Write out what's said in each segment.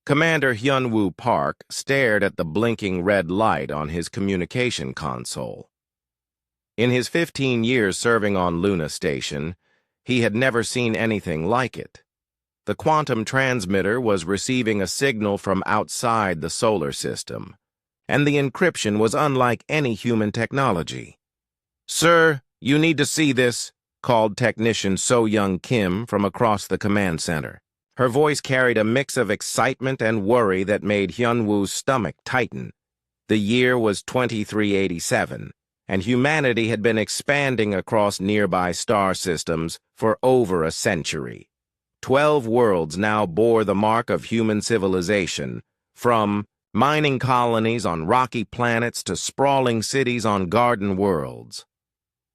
Commander Hyun-woo Park stared at the blinking red light on his communication console. In his 15 years serving on Luna Station, he had never seen anything like it. The quantum transmitter was receiving a signal from outside the solar system, and the encryption was unlike any human technology. "Sir, you need to see this," called technician So-Young Kim from across the command center. Her voice carried a mix of excitement and worry that made Hyun-woo's stomach tighten. The year was 2387, and humanity had been expanding across nearby star systems for over a century. 12 worlds now bore the mark of human civilization, from mining colonies on rocky planets to sprawling cities on garden worlds.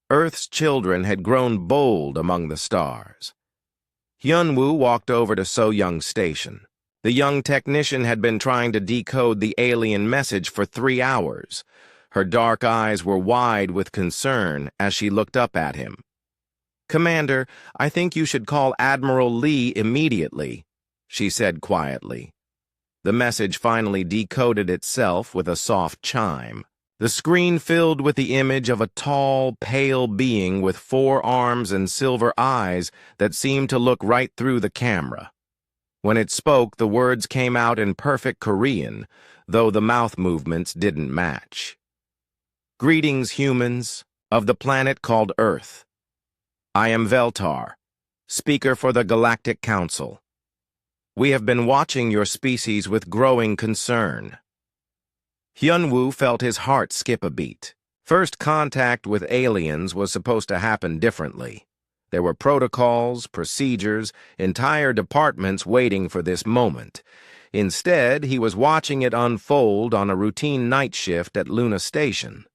Earth's children had grown bold among the stars. Hyun-woo walked over to So-Young's station. The young technician had been trying to decode the alien message for 3 hours. Her dark eyes were wide with concern as she looked up at him. "Commander, I think you should call Admiral Lee immediately," she said quietly. The message finally decoded itself with a soft chime. The screen filled with the image of a tall, pale being with 4 arms and silver eyes that seemed to look right through the camera. When it spoke, the words came out in perfect Korean, though the mouth movements didn't match. "Greetings, humans, of the planet called Earth. I am Veltar, speaker for the Galactic Council. We have been watching your species with growing concern." Hyun-woo felt his heart skip a beat. First contact with aliens was supposed to happen differently. There were protocols, procedures, entire departments waiting for this moment. Instead, he was watching it unfold on a routine night shift at Luna Station.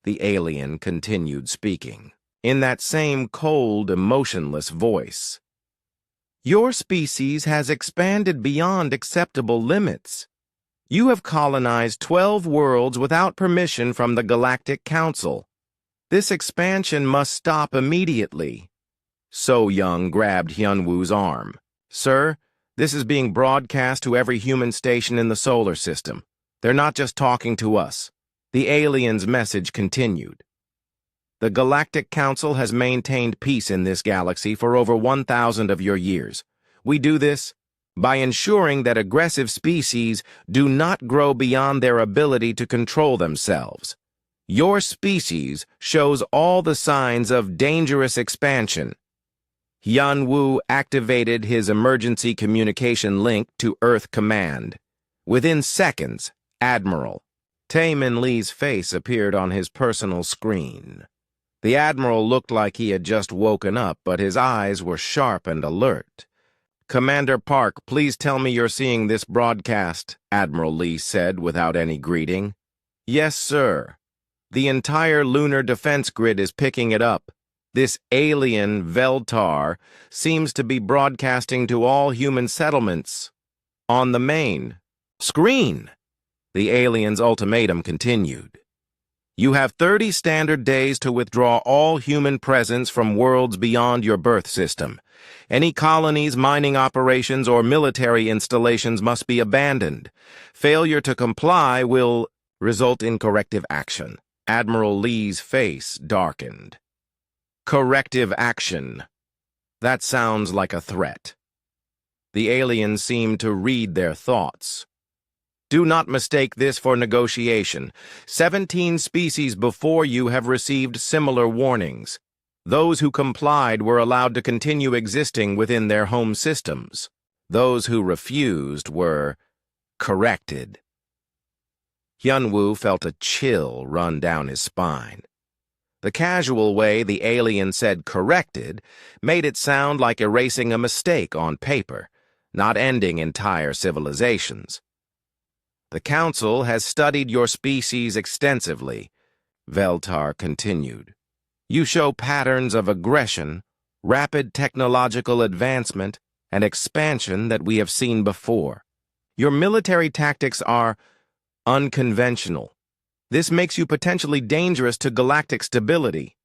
The alien continued speaking, in that same cold, emotionless voice. "Your species has expanded beyond acceptable limits. You have colonized 12 worlds without permission from the Galactic Council. This expansion must stop immediately." So-Young grabbed Hyun-woo's arm. "Sir, this is being broadcast to every human station in the solar system. They're not just talking to us." The alien's message continued. "The Galactic Council has maintained peace in this galaxy for over 1,000 of your years. We do this by ensuring that aggressive species do not grow beyond their ability to control themselves. Your species shows all the signs of dangerous expansion." Hyun-woo activated his emergency communication link to Earth Command. Within seconds, Admiral Taemin Lee's face appeared on his personal screen. The Admiral looked like he had just woken up, but his eyes were sharp and alert. "Commander Park, please tell me you're seeing this broadcast," Admiral Lee said without any greeting. "Yes, sir. The entire lunar defense grid is picking it up. This alien, Veltar, seems to be broadcasting to all human settlements on the main screen." The alien's ultimatum continued. "You have 30 standard days to withdraw all human presence from worlds beyond your birth system. Any colonies, mining operations, or military installations must be abandoned. Failure to comply will result in corrective action." Admiral Lee's face darkened. Corrective action. That sounds like a threat. The alien seemed to read their thoughts. "Do not mistake this for negotiation. 17 species before you have received similar warnings. Those who complied were allowed to continue existing within their home systems. Those who refused were corrected." Hyun-woo felt a chill run down his spine. The casual way the alien said corrected made it sound like erasing a mistake on paper, not ending entire civilizations. "The Council has studied your species extensively," Veltar continued. "You show patterns of aggression, rapid technological advancement, and expansion that we have seen before. Your military tactics are unconventional. This makes you potentially dangerous to galactic stability."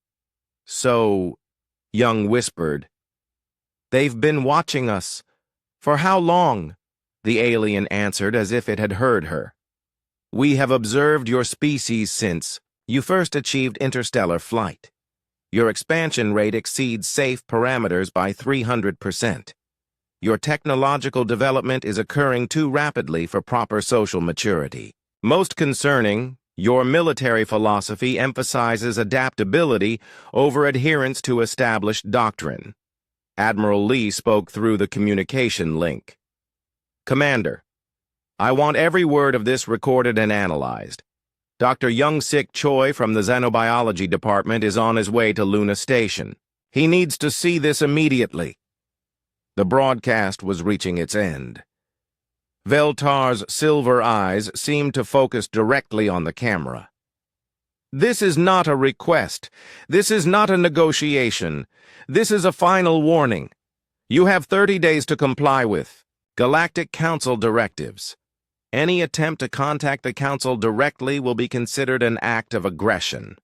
So-Young whispered, "They've been watching us. For how long?" The alien answered as if it had heard her. "We have observed your species since you first achieved interstellar flight. Your expansion rate exceeds safe parameters by 300%. Your technological development is occurring too rapidly for proper social maturity. Most concerning, your military philosophy emphasizes adaptability over adherence to established doctrine." Admiral Lee spoke through the communication link. "Commander, I want every word of this recorded and analyzed. Dr. Young-Sik Choi from the Xenobiology Department is on his way to Luna Station. He needs to see this immediately." The broadcast was reaching its end. Veltar's silver eyes seemed to focus directly on the camera. "This is not a request. This is not a negotiation. This is a final warning. You have 30 days to comply with Galactic Council directives. Any attempt to contact the Council directly will be considered an act of aggression."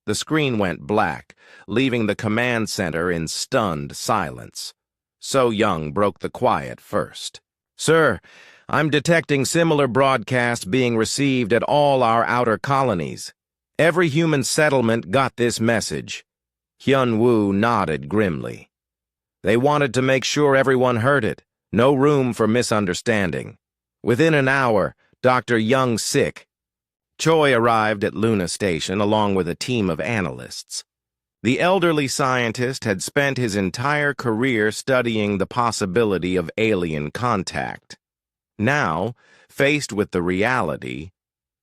The screen went black, leaving the command center in stunned silence. So Young broke the quiet first. "Sir, I'm detecting similar broadcasts being received at all our outer colonies. Every human settlement got this message." Hyun-woo nodded grimly. "They wanted to make sure everyone heard it. No room for misunderstanding." Within an hour, Dr. Young-Sik Choi arrived at Luna Station along with a team of analysts. The elderly scientist had spent his entire career studying the possibility of alien contact. Now, faced with the reality,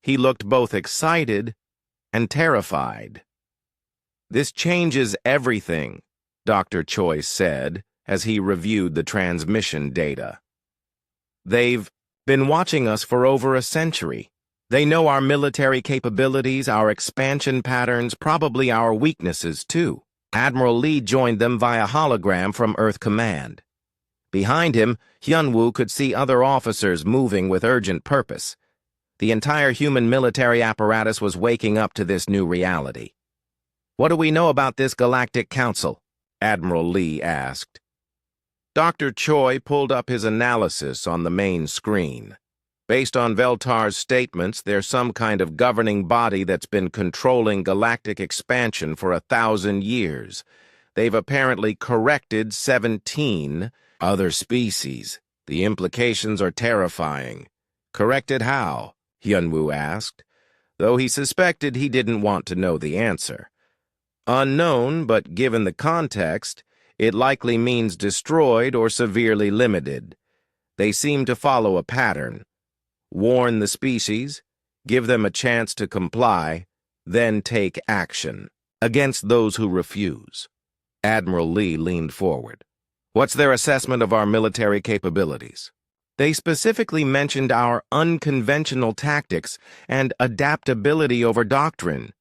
he looked both excited and terrified. "This changes everything," Dr. Choi said as he reviewed the transmission data. "They've been watching us for over a century. They know our military capabilities, our expansion patterns, probably our weaknesses, too." Admiral Lee joined them via hologram from Earth Command. Behind him, Hyun-woo could see other officers moving with urgent purpose. The entire human military apparatus was waking up to this new reality. "What do we know about this Galactic Council?" Admiral Lee asked. Dr. Choi pulled up his analysis on the main screen. "Based on Veltar's statements, there's some kind of governing body that's been controlling galactic expansion for 1,000 years. They've apparently corrected 17 other species. The implications are terrifying." "Corrected how?" Hyun-woo asked, though he suspected he didn't want to know the answer. "Unknown, but given the context, it likely means destroyed or severely limited. They seem to follow a pattern. Warn the species, give them a chance to comply, then take action against those who refuse." Admiral Lee leaned forward. "What's their assessment of our military capabilities?" "They specifically mentioned our unconventional tactics and adaptability over doctrine.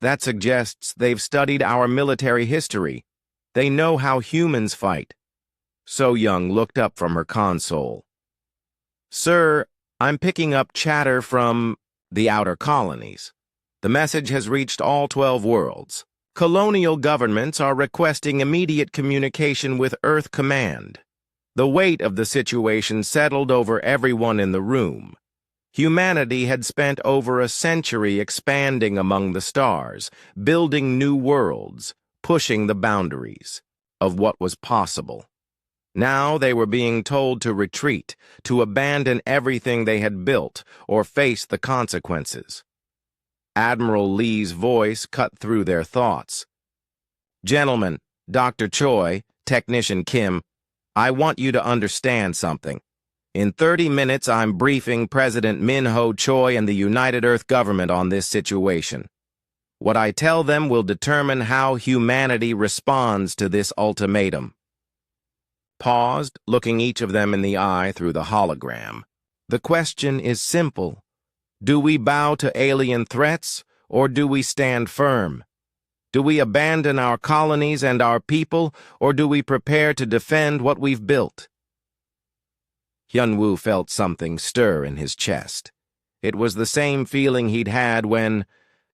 That suggests they've studied our military history. They know how humans fight." So Young looked up from her console. "Sir, I'm picking up chatter from the outer colonies. The message has reached all 12 worlds. Colonial governments are requesting immediate communication with Earth Command. The weight of the situation settled over everyone in the room. Humanity had spent over a century expanding among the stars, building new worlds, pushing the boundaries of what was possible. Now they were being told to retreat, to abandon everything they had built, or face the consequences." Admiral Lee's voice cut through their thoughts. "Gentlemen, Dr. Choi, Technician Kim, I want you to understand something. In 30 minutes, I'm briefing President Min-ho Choi and the United Earth government on this situation. What I tell them will determine how humanity responds to this ultimatum." Paused, looking each of them in the eye through the hologram. "The question is simple. Do we bow to alien threats, or do we stand firm? Do we abandon our colonies and our people, or do we prepare to defend what we've built?" Hyun-woo felt something stir in his chest. It was the same feeling he'd had when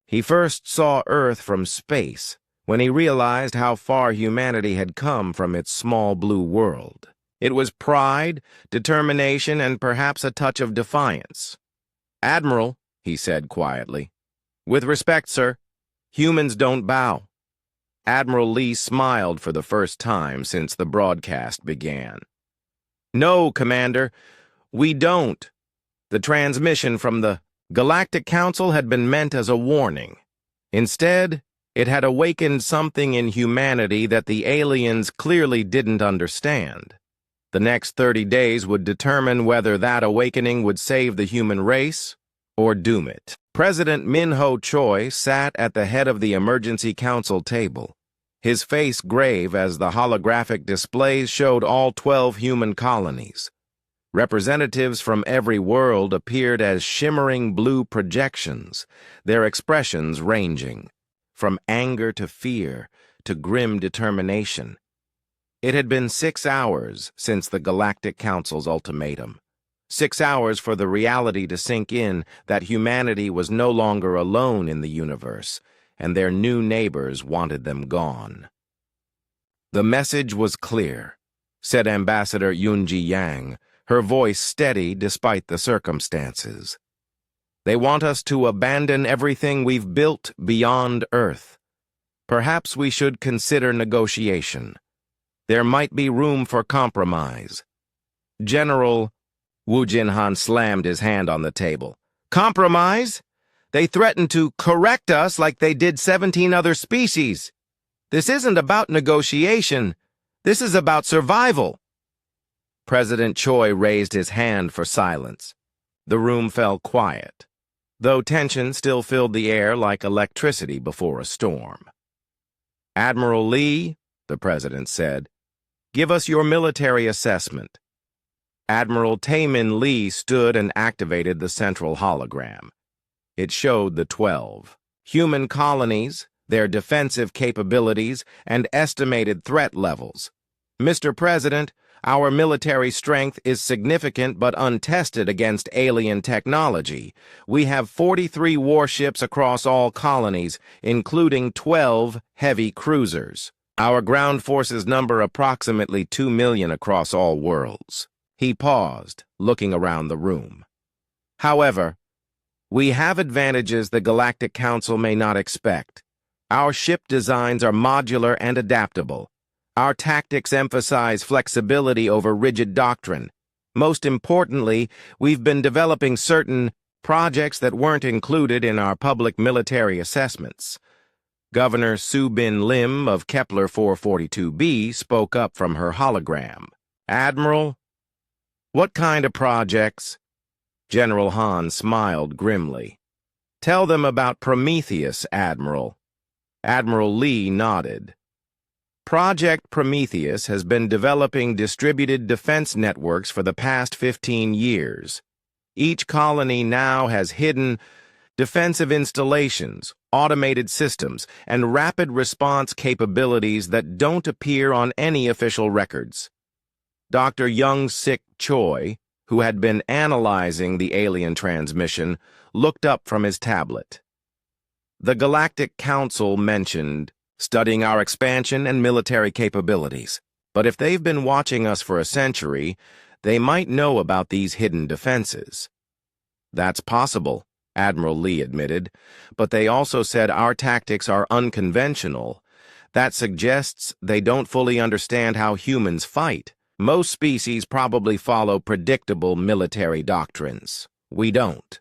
he first saw Earth from space, when he realized how far humanity had come from its small blue world. It was pride, determination, and perhaps a touch of defiance. "Admiral," he said quietly. "With respect, sir, humans don't bow." Admiral Lee smiled for the first time since the broadcast began. "No, Commander, we don't." The transmission from the Galactic Council had been meant as a warning. Instead, it had awakened something in humanity that the aliens clearly didn't understand. The next 30 days would determine whether that awakening would save the human race or doom it. President Min-Ho Choi sat at the head of the Emergency Council table, his face grave as the holographic displays showed all 12 human colonies. Representatives from every world appeared as shimmering blue projections, their expressions ranging from anger to fear to grim determination. It had been 6 hours since the Galactic Council's ultimatum. 6 hours for the reality to sink in that humanity was no longer alone in the universe, and their new neighbors wanted them gone. "The message was clear," said Ambassador Yunji Yang, her voice steady despite the circumstances. "They want us to abandon everything we've built beyond Earth. Perhaps we should consider negotiation. There might be room for compromise." General Wu Jinhan slammed his hand on the table. "Compromise? They threaten to correct us like they did 17 other species. This isn't about negotiation. This is about survival." President Choi raised his hand for silence. The room fell quiet, though tension still filled the air like electricity before a storm. "Admiral Lee," the president said, "give us your military assessment." Admiral Taemin Lee stood and activated the central hologram. It showed the 12 human colonies, their defensive capabilities, and estimated threat levels. "Mr. President, our military strength is significant but untested against alien technology. We have 43 warships across all colonies, including 12 heavy cruisers. Our ground forces number approximately 2 million across all worlds." He paused, looking around the room. "However, we have advantages the Galactic Council may not expect. Our ship designs are modular and adaptable. Our tactics emphasize flexibility over rigid doctrine. Most importantly, we've been developing certain projects that weren't included in our public military assessments." Governor Su Bin Lim of Kepler 442b spoke up from her hologram. "Admiral, what kind of projects?" General Han smiled grimly. "Tell them about Prometheus, Admiral." Admiral Lee nodded. "Project Prometheus has been developing distributed defense networks for the past 15 years. Each colony now has hidden defensive installations, automated systems, and rapid response capabilities that don't appear on any official records." Dr. Young-Sik Choi, who had been analyzing the alien transmission, looked up from his tablet. "The Galactic Council mentioned studying our expansion and military capabilities. But if they've been watching us for a century, they might know about these hidden defenses." "That's possible," Admiral Lee admitted, "but they also said our tactics are unconventional. That suggests they don't fully understand how humans fight. Most species probably follow predictable military doctrines. We don't."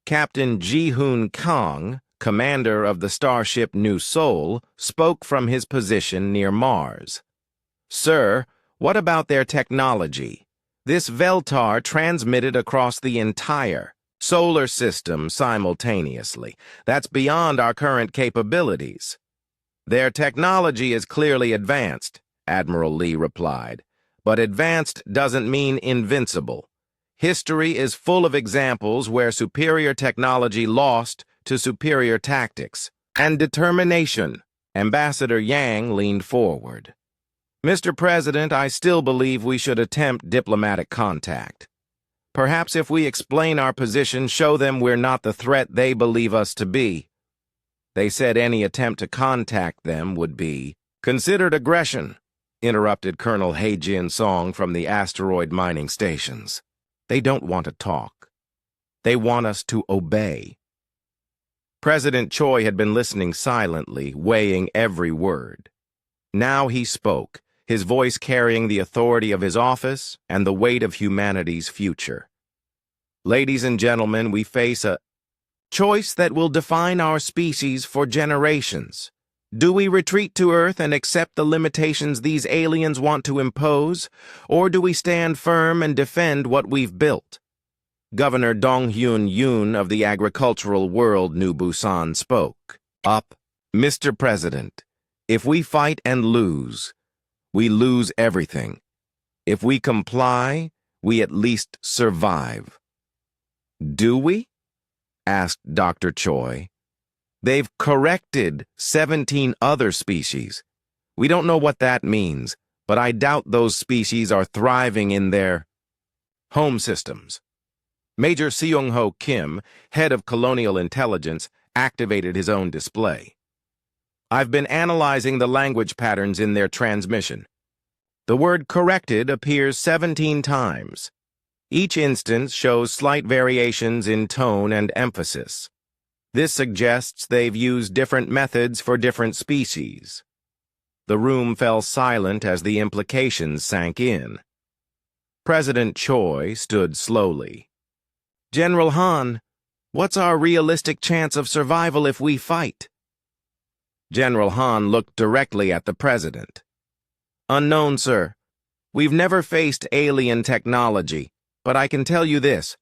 Captain Ji-Hoon Kang, commander of the starship New Seoul, spoke from his position near Mars. "Sir, what about their technology? This Veltar transmitted across the entire solar system simultaneously. That's beyond our current capabilities." "Their technology is clearly advanced," Admiral Lee replied. "But advanced doesn't mean invincible. History is full of examples where superior technology lost to superior tactics and determination." Ambassador Yang leaned forward. "Mr. President, I still believe we should attempt diplomatic contact. Perhaps if we explain our position, show them we're not the threat they believe us to be." They said any attempt to contact them would be considered aggression. interrupted Colonel Heijin Song from the asteroid mining stations. They don't want to talk. They want us to obey. President Choi had been listening silently, weighing every word. Now he spoke, his voice carrying the authority of his office and the weight of humanity's future. Ladies and gentlemen, we face a choice that will define our species for generations. Do we retreat to Earth and accept the limitations these aliens want to impose, or do we stand firm and defend what we've built? Governor Dong-hyun Yoon of the agricultural world New Busan spoke. Up, Mr. President, if we fight and lose, we lose everything. If we comply, we at least survive. Do we? Asked Dr. Choi. They've corrected 17 other species. We don't know what that means, but I doubt those species are thriving in their home systems. Major Seung-ho Kim, head of colonial intelligence, activated his own display. I've been analyzing the language patterns in their transmission. The word corrected appears 17 times. Each instance shows slight variations in tone and emphasis. This suggests they've used different methods for different species. The room fell silent as the implications sank in. President Choi stood slowly. General Han, what's our realistic chance of survival if we fight? General Han looked directly at the president. Unknown, sir. We've never faced alien technology, but I can tell you this.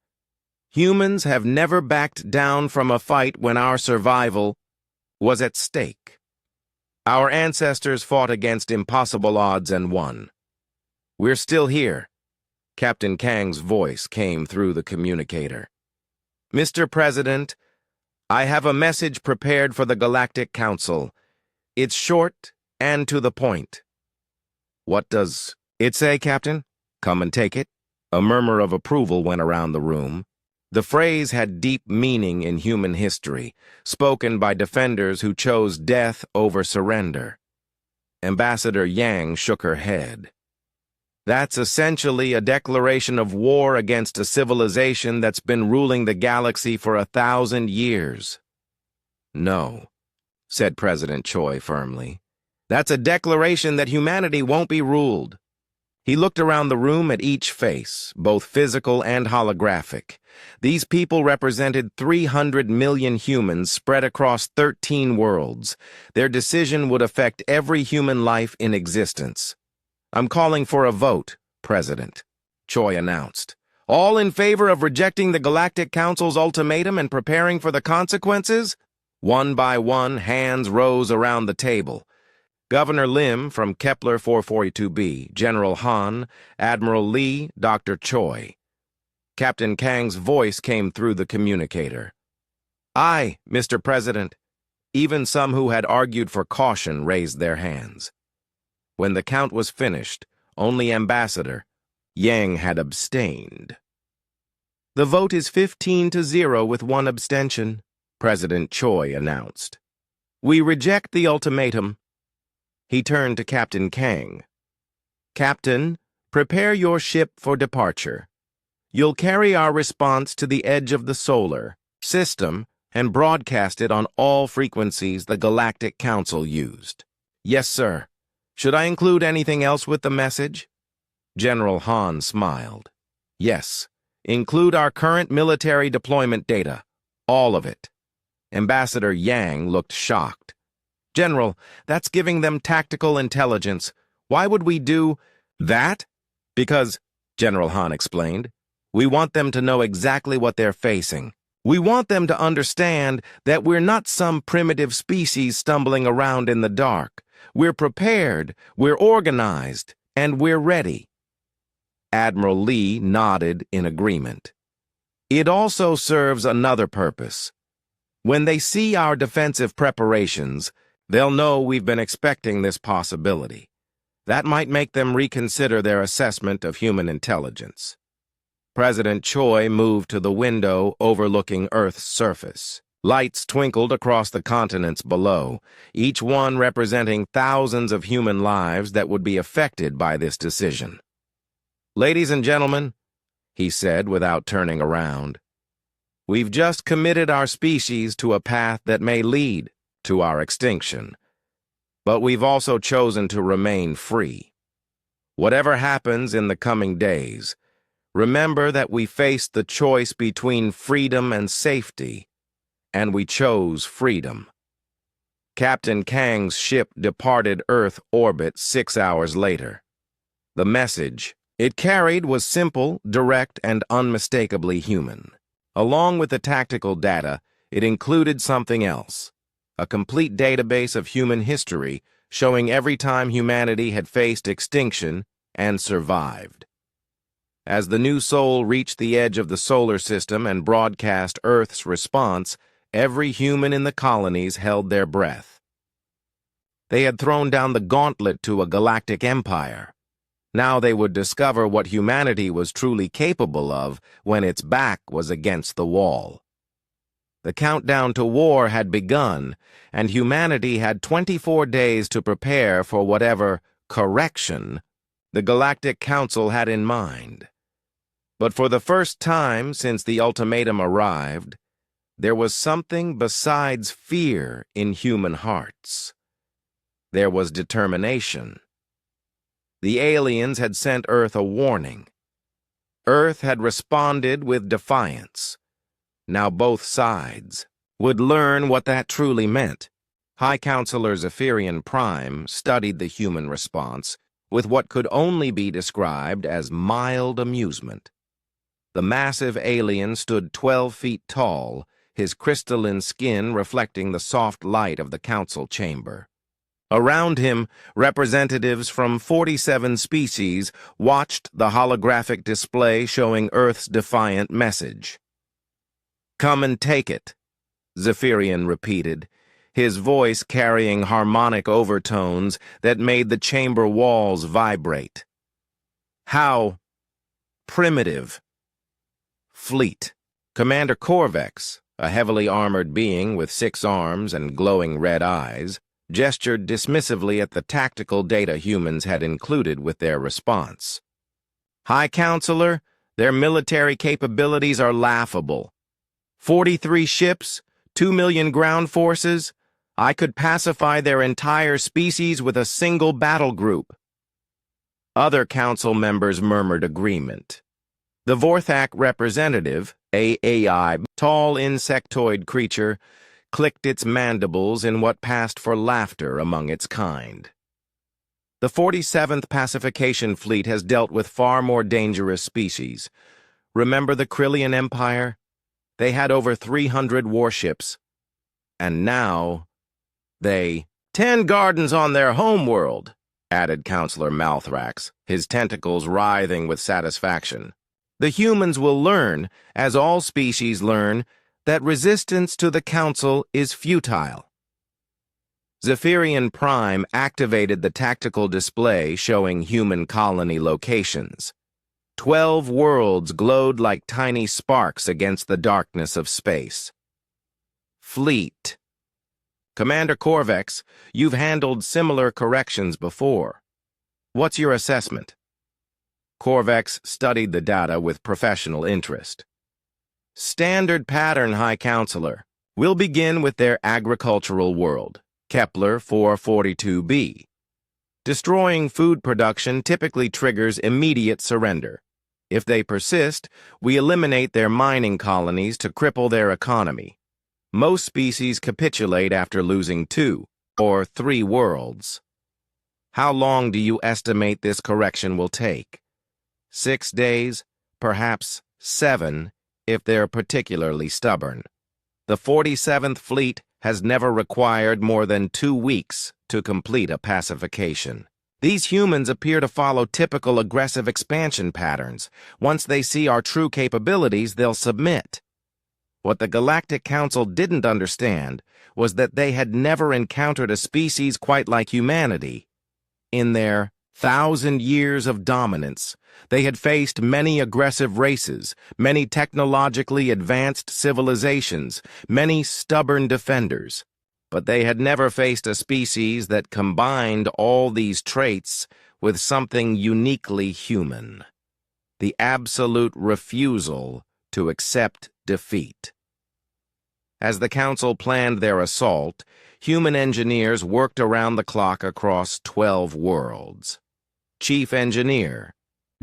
Humans have never backed down from a fight when our survival was at stake. Our ancestors fought against impossible odds and won. We're still here. Captain Kang's voice came through the communicator. Mr. President, I have a message prepared for the Galactic Council. It's short and to the point. What does it say, Captain? Come and take it. A murmur of approval went around the room. The phrase had deep meaning in human history, spoken by defenders who chose death over surrender. Ambassador Yang shook her head. That's essentially a declaration of war against a civilization that's been ruling the galaxy for 1,000 years. No, said President Choi firmly. That's a declaration that humanity won't be ruled. He looked around the room at each face, both physical and holographic. These people represented 300 million humans spread across 13 worlds. Their decision would affect every human life in existence. I'm calling for a vote, President, Choi announced. All in favor of rejecting the Galactic Council's ultimatum and preparing for the consequences? One by one, hands rose around the table. Governor Lim from Kepler 442b, General Han, Admiral Lee, Dr. Choi. Captain Kang's voice came through the communicator. Aye, Mr. President. Even some who had argued for caution raised their hands. When the count was finished, only Ambassador Yang had abstained. The vote is 15-0 with one abstention, President Choi announced. We reject the ultimatum. He turned to Captain Kang. Captain, prepare your ship for departure. You'll carry our response to the edge of the solar system and broadcast it on all frequencies the Galactic Council used. Yes, sir. Should I include anything else with the message? General Han smiled. Yes, include our current military deployment data. All of it. Ambassador Yang looked shocked. General, that's giving them tactical intelligence. Why would we do that? Because, General Han explained, we want them to know exactly what they're facing. We want them to understand that we're not some primitive species stumbling around in the dark. We're prepared, we're organized, and we're ready. Admiral Lee nodded in agreement. It also serves another purpose. When they see our defensive preparations, they'll know we've been expecting this possibility. That might make them reconsider their assessment of human intelligence. President Choi moved to the window overlooking Earth's surface. Lights twinkled across the continents below, each one representing thousands of human lives that would be affected by this decision. "Ladies and gentlemen," he said without turning around, "we've just committed our species to a path that may lead to our extinction, but we've also chosen to remain free. Whatever happens in the coming days, remember that we faced the choice between freedom and safety, and we chose freedom." Captain Kang's ship departed Earth orbit 6 hours later. The message it carried was simple, direct, and unmistakably human. Along with the tactical data, it included something else: a complete database of human history showing every time humanity had faced extinction and survived. As the new soul reached the edge of the solar system and broadcast Earth's response, every human in the colonies held their breath. They had thrown down the gauntlet to a galactic empire. Now they would discover what humanity was truly capable of when its back was against the wall. The countdown to war had begun, and humanity had 24 days to prepare for whatever correction the Galactic Council had in mind. But for the first time since the ultimatum arrived, there was something besides fear in human hearts. There was determination. The aliens had sent Earth a warning. Earth had responded with defiance. Now both sides would learn what that truly meant. High Counselor Zephyrian Prime studied the human response with what could only be described as mild amusement. The massive alien stood 12 feet tall, his crystalline skin reflecting the soft light of the council chamber. Around him, representatives from 47 species watched the holographic display showing Earth's defiant message. "Come and take it," Zephyrian repeated, his voice carrying harmonic overtones that made the chamber walls vibrate. "How primitive." "Fleet." Commander Corvex, a heavily armored being with 6 arms and glowing red eyes, gestured dismissively at the tactical data humans had included with their response. "High Counselor, their military capabilities are laughable. 43 ships, 2 million ground forces. I could pacify their entire species with a single battle group." Other council members murmured agreement. The Vorthak representative, a AI, tall insectoid creature, clicked its mandibles in what passed for laughter among its kind. "The 47th Pacification Fleet has dealt with far more dangerous species. Remember the Krillian Empire? They had over 300 warships. And now, they 10 gardens on their homeworld," added Counselor Malthrax, his tentacles writhing with satisfaction. "The humans will learn, as all species learn, that resistance to the Council is futile." Zephyrian Prime activated the tactical display showing human colony locations. 12 worlds glowed like tiny sparks against the darkness of space. "Fleet." Commander Corvex, you've handled similar corrections before. What's your assessment? Corvex studied the data with professional interest. "Standard pattern, High Counselor. We'll begin with their agricultural world, Kepler 442b. Destroying food production typically triggers immediate surrender. If they persist, we eliminate their mining colonies to cripple their economy. Most species capitulate after losing 2 or 3 worlds. How long do you estimate this correction will take? 6 days, perhaps 7, if they're particularly stubborn. The 47th Fleet has never required more than 2 weeks to complete a pacification. These humans appear to follow typical aggressive expansion patterns. Once they see our true capabilities, they'll submit." What the Galactic Council didn't understand was that they had never encountered a species quite like humanity in their 1,000 years of dominance. They had faced many aggressive races, many technologically advanced civilizations, many stubborn defenders. But they had never faced a species that combined all these traits with something uniquely human: the absolute refusal to accept defeat. As the Council planned their assault, human engineers worked around the clock across 12 worlds. Chief Engineer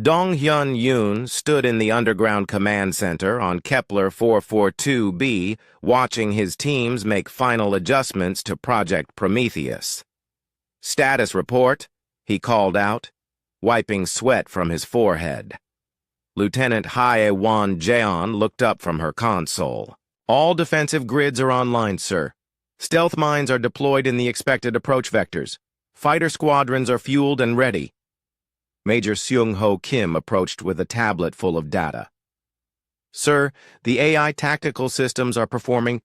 Dong-Hyun Yoon stood in the underground command center on Kepler 442b, watching his teams make final adjustments to Project Prometheus. "Status report," he called out, wiping sweat from his forehead. Lieutenant Hae-won Jeon looked up from her console. "All defensive grids are online, sir. Stealth mines are deployed in the expected approach vectors. Fighter squadrons are fueled and ready." Major Seung-ho Kim approached with a tablet full of data. "Sir, the AI tactical systems are performing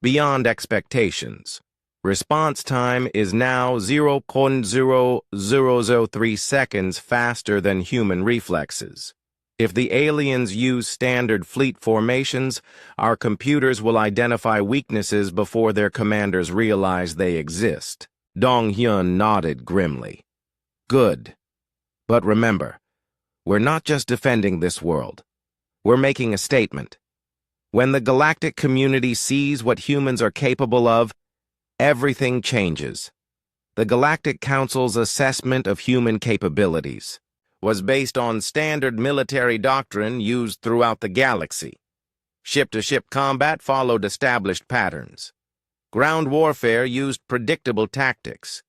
beyond expectations. Response time is now 0.0003 seconds faster than human reflexes. If the aliens use standard fleet formations, our computers will identify weaknesses before their commanders realize they exist." Dong-Hyun nodded grimly. "Good. But remember, we're not just defending this world. We're making a statement. When the galactic community sees what humans are capable of, everything changes." The Galactic Council's assessment of human capabilities was based on standard military doctrine used throughout the galaxy. Ship-to-ship combat followed established patterns. Ground warfare used predictable tactics.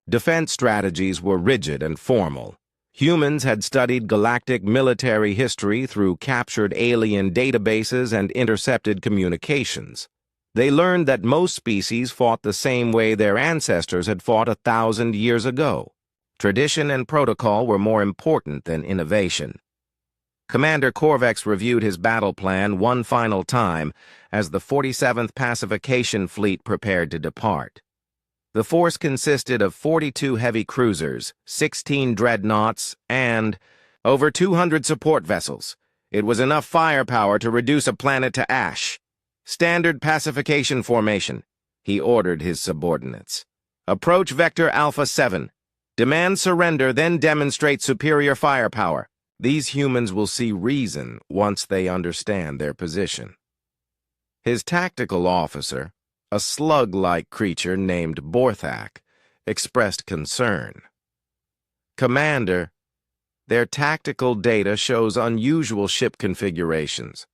Defense strategies were rigid and formal. Humans had studied galactic military history through captured alien databases and intercepted communications. They learned that most species fought the same way their ancestors had fought 1,000 years ago. Tradition and protocol were more important than innovation. Commander Korvex reviewed his battle plan one final time as the 47th Pacification Fleet prepared to depart. The force consisted of 42 heavy cruisers, 16 dreadnoughts, and over 200 support vessels. It was enough firepower to reduce a planet to ash. "Standard pacification formation," he ordered his subordinates. "Approach Vector Alpha 7. Demand surrender, then demonstrate superior firepower. These humans will see reason once they understand their position." His tactical officer, a slug-like creature named Borthak, expressed concern. "Commander, their tactical data shows unusual ship configurations.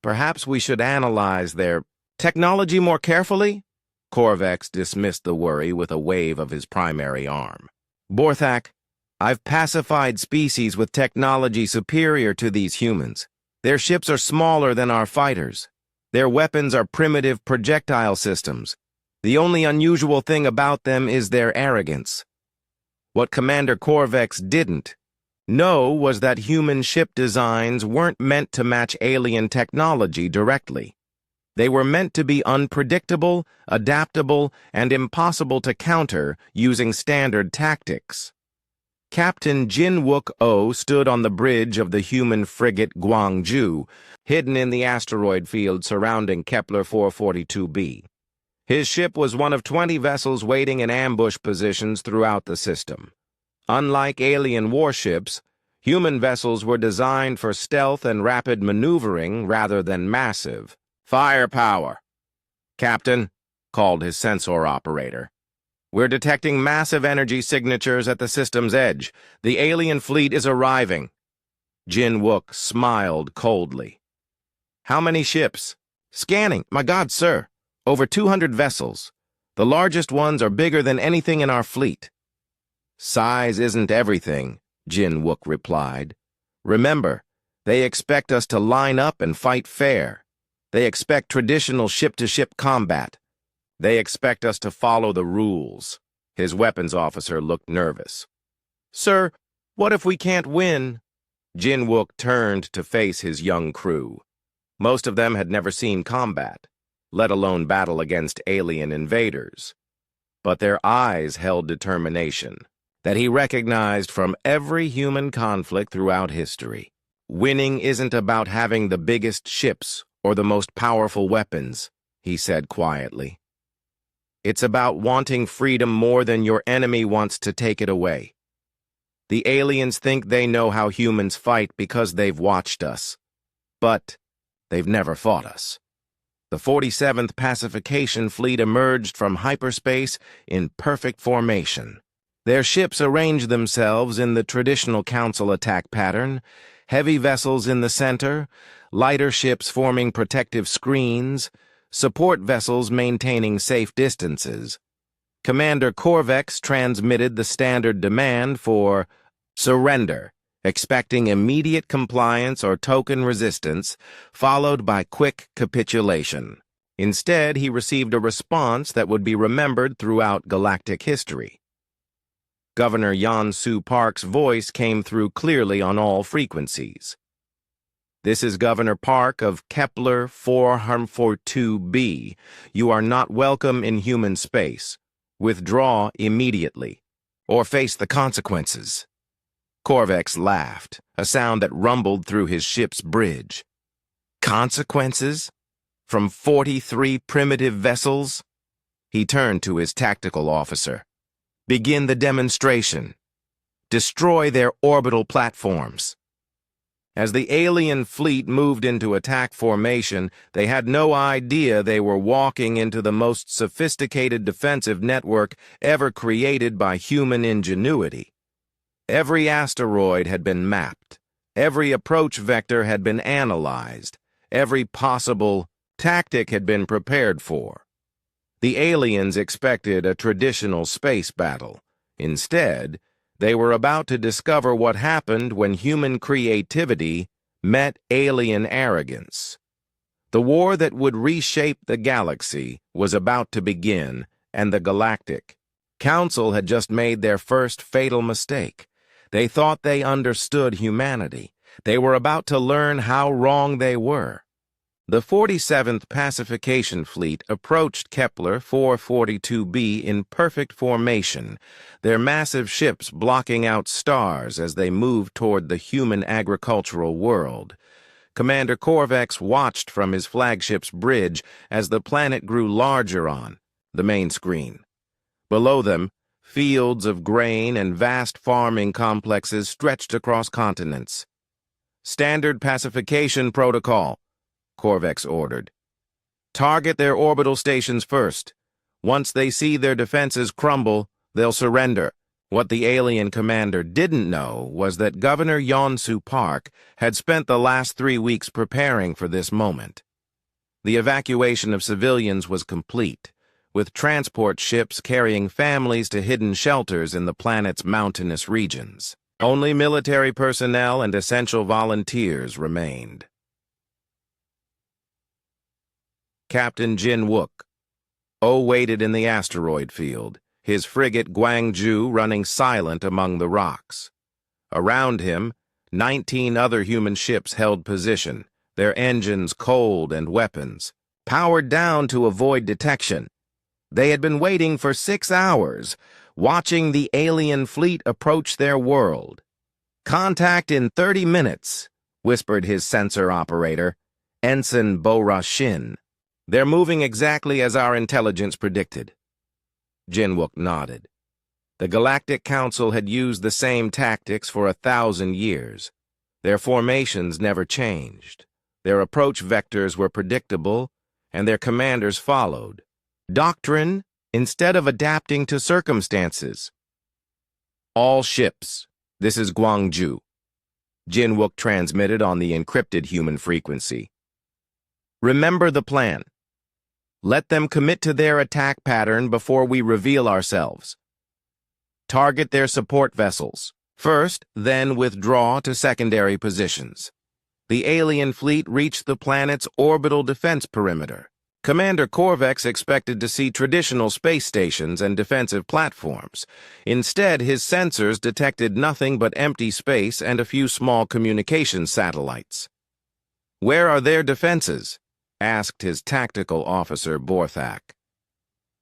Perhaps we should analyze their technology more carefully?" Korvex dismissed the worry with a wave of his primary arm. "Borthak, I've pacified species with technology superior to these humans. Their ships are smaller than our fighters. Their weapons are primitive projectile systems. The only unusual thing about them is their arrogance." What Commander Korvex didn't know was that human ship designs weren't meant to match alien technology directly. They were meant to be unpredictable, adaptable, and impossible to counter using standard tactics. Captain Jin-Wook-oh stood on the bridge of the human frigate Gwangju, hidden in the asteroid field surrounding Kepler 442b. His ship was one of 20 vessels waiting in ambush positions throughout the system. Unlike alien warships, human vessels were designed for stealth and rapid maneuvering rather than massive. "Firepower!" "Captain," called his sensor operator. "We're detecting massive energy signatures at the system's edge. The alien fleet is arriving." Jin-Wook smiled coldly. "How many ships?" "Scanning. My God, sir. Over 200 vessels. The largest ones are bigger than anything in our fleet." "Size isn't everything," Jin-Wook replied. "Remember, they expect us to line up and fight fair. They expect traditional ship-to-ship combat. They expect us to follow the rules." His weapons officer looked nervous. "Sir, what if we can't win?" Jin-Wook turned to face his young crew. Most of them had never seen combat, let alone battle against alien invaders. But their eyes held determination. that he recognized from every human conflict throughout history. Winning isn't about having the biggest ships or the most powerful weapons, he said quietly. It's about wanting freedom more than your enemy wants to take it away. The aliens think they know how humans fight because they've watched us. But they've never fought us. The 47th Pacification Fleet emerged from hyperspace in perfect formation. Their ships arranged themselves in the traditional Council attack pattern, heavy vessels in the center, lighter ships forming protective screens, support vessels maintaining safe distances. Commander Korvex transmitted the standard demand for surrender, expecting immediate compliance or token resistance, followed by quick capitulation. Instead, he received a response that would be remembered throughout galactic history. Governor Yan-Su Park's voice came through clearly on all frequencies. This is Governor Park of Kepler 442b. You are not welcome in human space. Withdraw immediately, or face the consequences. Korvex laughed, a sound that rumbled through his ship's bridge. Consequences? From 43 primitive vessels? He turned to his tactical officer. Begin the demonstration. Destroy their orbital platforms. As the alien fleet moved into attack formation, they had no idea they were walking into the most sophisticated defensive network ever created by human ingenuity. Every asteroid had been mapped. Every approach vector had been analyzed. Every possible tactic had been prepared for. The aliens expected a traditional space battle. Instead, they were about to discover what happened when human creativity met alien arrogance. The war that would reshape the galaxy was about to begin, and the Galactic Council had just made their first fatal mistake. They thought they understood humanity. They were about to learn how wrong they were. The 47th Pacification Fleet approached Kepler 442b in perfect formation, their massive ships blocking out stars as they moved toward the human agricultural world. Commander Korvex watched from his flagship's bridge as the planet grew larger on the main screen. Below them, fields of grain and vast farming complexes stretched across continents. Standard pacification protocol, Korvex ordered. Target their orbital stations first. Once they see their defenses crumble, they'll surrender. What the alien commander didn't know was that Governor Yan-Su Park had spent the last 3 weeks preparing for this moment. The evacuation of civilians was complete, with transport ships carrying families to hidden shelters in the planet's mountainous regions. Only military personnel and essential volunteers remained. Captain Jin Wook. Waited in the asteroid field, his frigate Guangzhou running silent among the rocks. Around him, 19 other human ships held position, their engines cold and weapons powered down to avoid detection. They had been waiting for 6 hours, watching the alien fleet approach their world. Contact in 30 minutes, whispered his sensor operator, Ensign Bora Shin. They're moving exactly as our intelligence predicted. Jinwook nodded. The Galactic Council had used the same tactics for 1,000 years. Their formations never changed. Their approach vectors were predictable, and their commanders followed. Doctrine instead of adapting to circumstances. All ships, this is Guangzhou. Jinwook transmitted on the encrypted human frequency. Remember the plan. Let them commit to their attack pattern before we reveal ourselves. Target their support vessels first, then withdraw to secondary positions. The alien fleet reached the planet's orbital defense perimeter. Commander Korvex expected to see traditional space stations and defensive platforms. Instead, his sensors detected nothing but empty space and a few small communication satellites. Where are their defenses? Asked his tactical officer Borthak.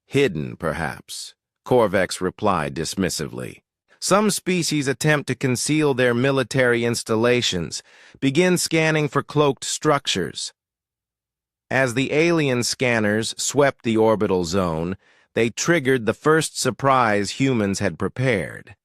Hidden, perhaps, Korvex replied dismissively. Some species attempt to conceal their military installations, begin scanning for cloaked structures. As the alien scanners swept the orbital zone, they triggered the first surprise humans had prepared.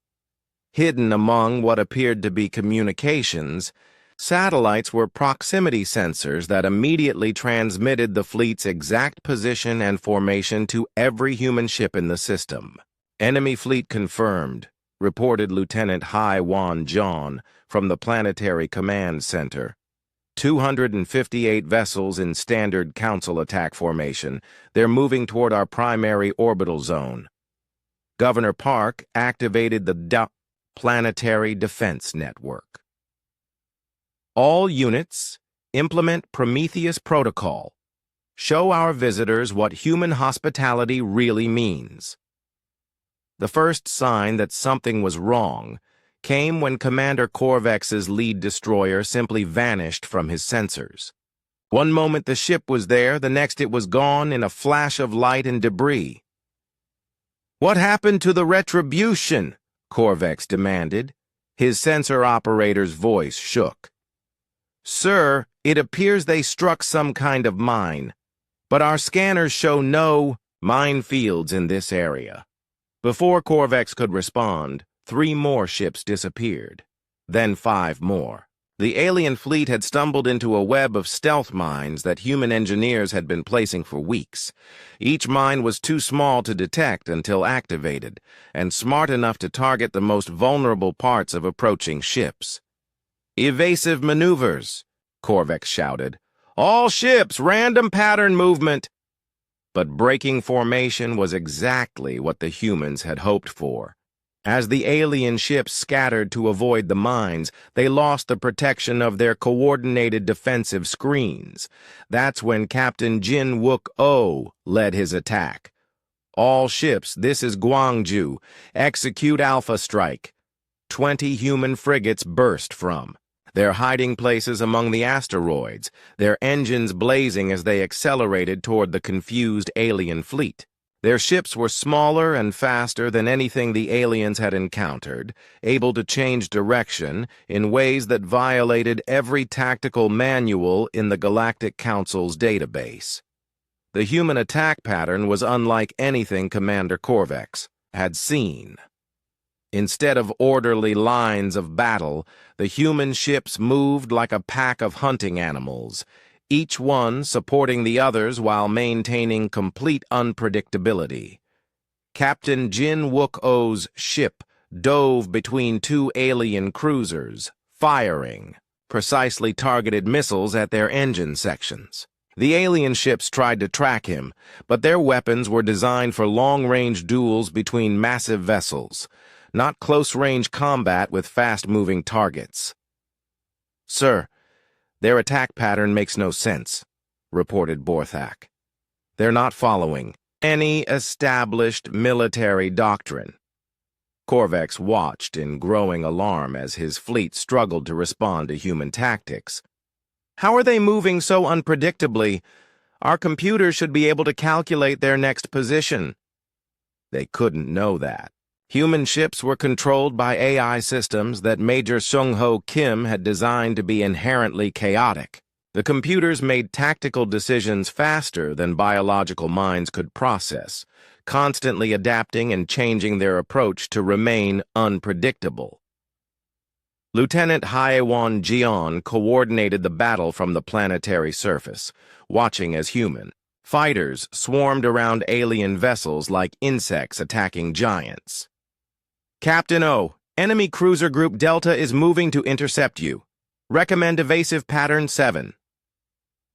Hidden among what appeared to be communications, satellites were proximity sensors that immediately transmitted the fleet's exact position and formation to every human ship in the system. Enemy fleet confirmed, reported Lieutenant Hai Wan John from the Planetary Command Center. 258 vessels in standard Council attack formation. They're moving toward our primary orbital zone. Governor Park activated the Planetary Defense Network. All units, implement Prometheus Protocol. Show our visitors what human hospitality really means. The first sign that something was wrong came when Commander Korvex's lead destroyer simply vanished from his sensors. One moment the ship was there, the next it was gone in a flash of light and debris. "What happened to the Retribution?" Korvex demanded. His sensor operator's voice shook. "Sir, it appears they struck some kind of mine, but our scanners show no minefields in this area." Before Korvex could respond, 3 more ships disappeared, then 5 more. The alien fleet had stumbled into a web of stealth mines that human engineers had been placing for weeks. Each mine was too small to detect until activated, and smart enough to target the most vulnerable parts of approaching ships. "Evasive maneuvers," Korvex shouted. "All ships, random pattern movement." But breaking formation was exactly what the humans had hoped for. As the alien ships scattered to avoid the mines, they lost the protection of their coordinated defensive screens. That's when Captain Jin Wook-oh led his attack. "All ships, this is Guangzhou. Execute Alpha Strike." 20 human frigates burst from their hiding places among the asteroids, their engines blazing as they accelerated toward the confused alien fleet. Their ships were smaller and faster than anything the aliens had encountered, able to change direction in ways that violated every tactical manual in the Galactic Council's database. The human attack pattern was unlike anything Commander Korvex had seen. Instead of orderly lines of battle, the human ships moved like a pack of hunting animals, each one supporting the others while maintaining complete unpredictability. Captain Jin Wook-oh's ship dove between 2 alien cruisers, firing precisely targeted missiles at their engine sections. The alien ships tried to track him, but their weapons were designed for long-range duels between massive vessels, not close-range combat with fast-moving targets. "Sir, their attack pattern makes no sense," reported Borthak. "They're not following any established military doctrine." Korvex watched in growing alarm as his fleet struggled to respond to human tactics. "How are they moving so unpredictably? Our computers should be able to calculate their next position." They couldn't know that. Human ships were controlled by AI systems that Major Sung-ho Kim had designed to be inherently chaotic. The computers made tactical decisions faster than biological minds could process, constantly adapting and changing their approach to remain unpredictable. Lieutenant Haewan Jian coordinated the battle from the planetary surface, watching as human. Fighters swarmed around alien vessels like insects attacking giants. "Captain O, enemy cruiser group Delta is moving to intercept you. Recommend evasive pattern 7.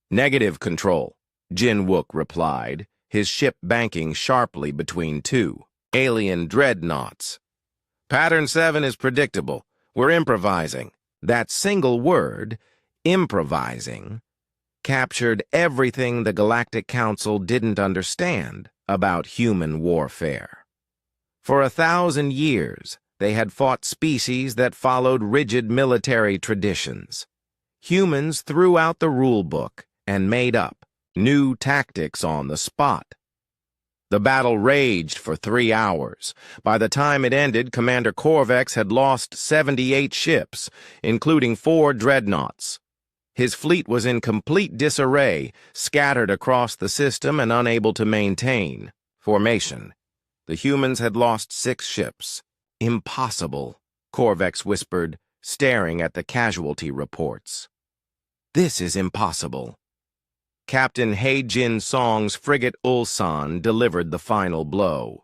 "Negative, Control," Jin Wook replied, his ship banking sharply between 2 alien dreadnoughts. "Pattern 7 is predictable. We're improvising." That single word, improvising, captured everything the Galactic Council didn't understand about human warfare. For 1,000 years, they had fought species that followed rigid military traditions. Humans threw out the rule book and made up new tactics on the spot. The battle raged for 3 hours. By the time it ended, Commander Corvex had lost 78 ships, including 4 dreadnoughts. His fleet was in complete disarray, scattered across the system and unable to maintain formation. The humans had lost 6 ships. Impossible, Corvex whispered, staring at the casualty reports. This is impossible. Captain He-Jin Song's frigate Ulsan delivered the final blow.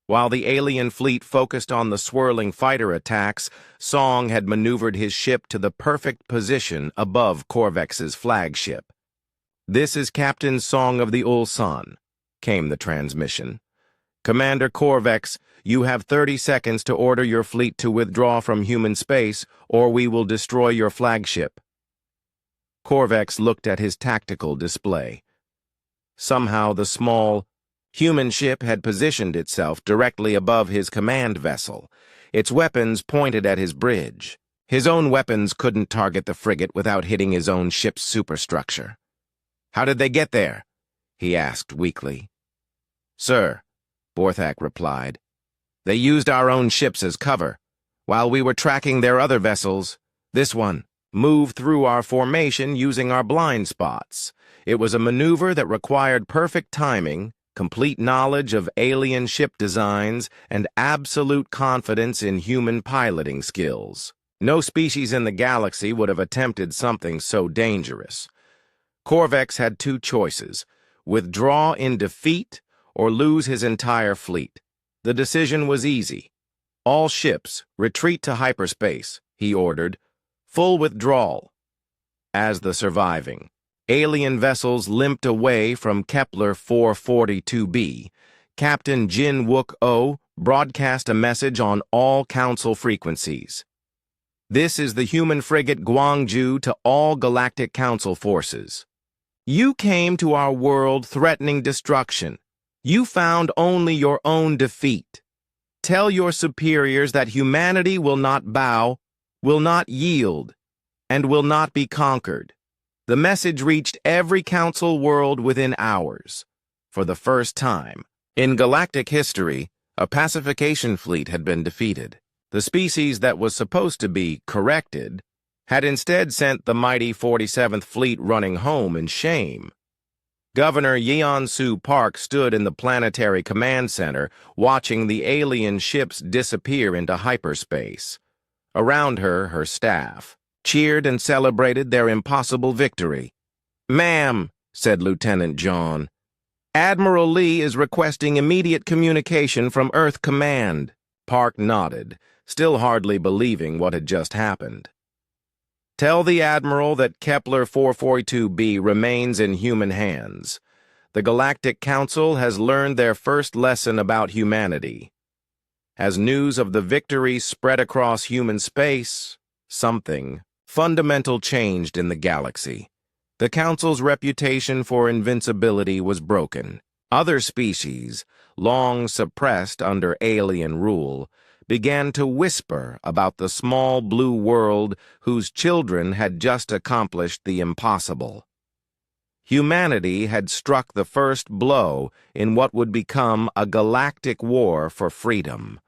While the alien fleet focused on the swirling fighter attacks, Song had maneuvered his ship to the perfect position above Corvex's flagship. "This is Captain Song of the Ulsan," came the transmission. "Commander Corvex, you have 30 seconds to order your fleet to withdraw from human space, or we will destroy your flagship." Corvex looked at his tactical display. Somehow the small, human ship had positioned itself directly above his command vessel, its weapons pointed at his bridge. His own weapons couldn't target the frigate without hitting his own ship's superstructure. "How did they get there?" he asked weakly. "Sir," Borthak replied, "they used our own ships as cover, while we were tracking their other vessels. This one moved through our formation using our blind spots. It was a maneuver that required perfect timing, complete knowledge of alien ship designs, and absolute confidence in human piloting skills. No species in the galaxy would have attempted something so dangerous. Corvex had 2 choices: withdraw in defeat or lose his entire fleet. The decision was easy. "All ships, retreat to hyperspace," he ordered. "Full withdrawal." As the surviving alien vessels limped away from Kepler 442b, Captain Jin Wook-oh broadcast a message on all Council frequencies. "This is the human frigate Guangzhou to all Galactic Council forces. You came to our world threatening destruction. You found only your own defeat. Tell your superiors that humanity will not bow, will not yield, and will not be conquered." The message reached every Council world within hours. For the first time in galactic history, a pacification fleet had been defeated. The species that was supposed to be corrected had instead sent the mighty 47th Fleet running home in shame. Governor Yeon-Soo Park stood in the planetary command center, watching the alien ships disappear into hyperspace. Around her, her staff cheered and celebrated their impossible victory. "Ma'am," said Lieutenant John, "Admiral Lee is requesting immediate communication from Earth Command." Park nodded, still hardly believing what had just happened. "Tell the Admiral that Kepler 442b remains in human hands. The Galactic Council has learned their first lesson about humanity. As news of the victory spread across human space, something fundamental changed in the galaxy. The Council's reputation for invincibility was broken. Other species, long suppressed under alien rule, began to whisper about the small blue world whose children had just accomplished the impossible. Humanity had struck the first blow in what would become a galactic war for freedom.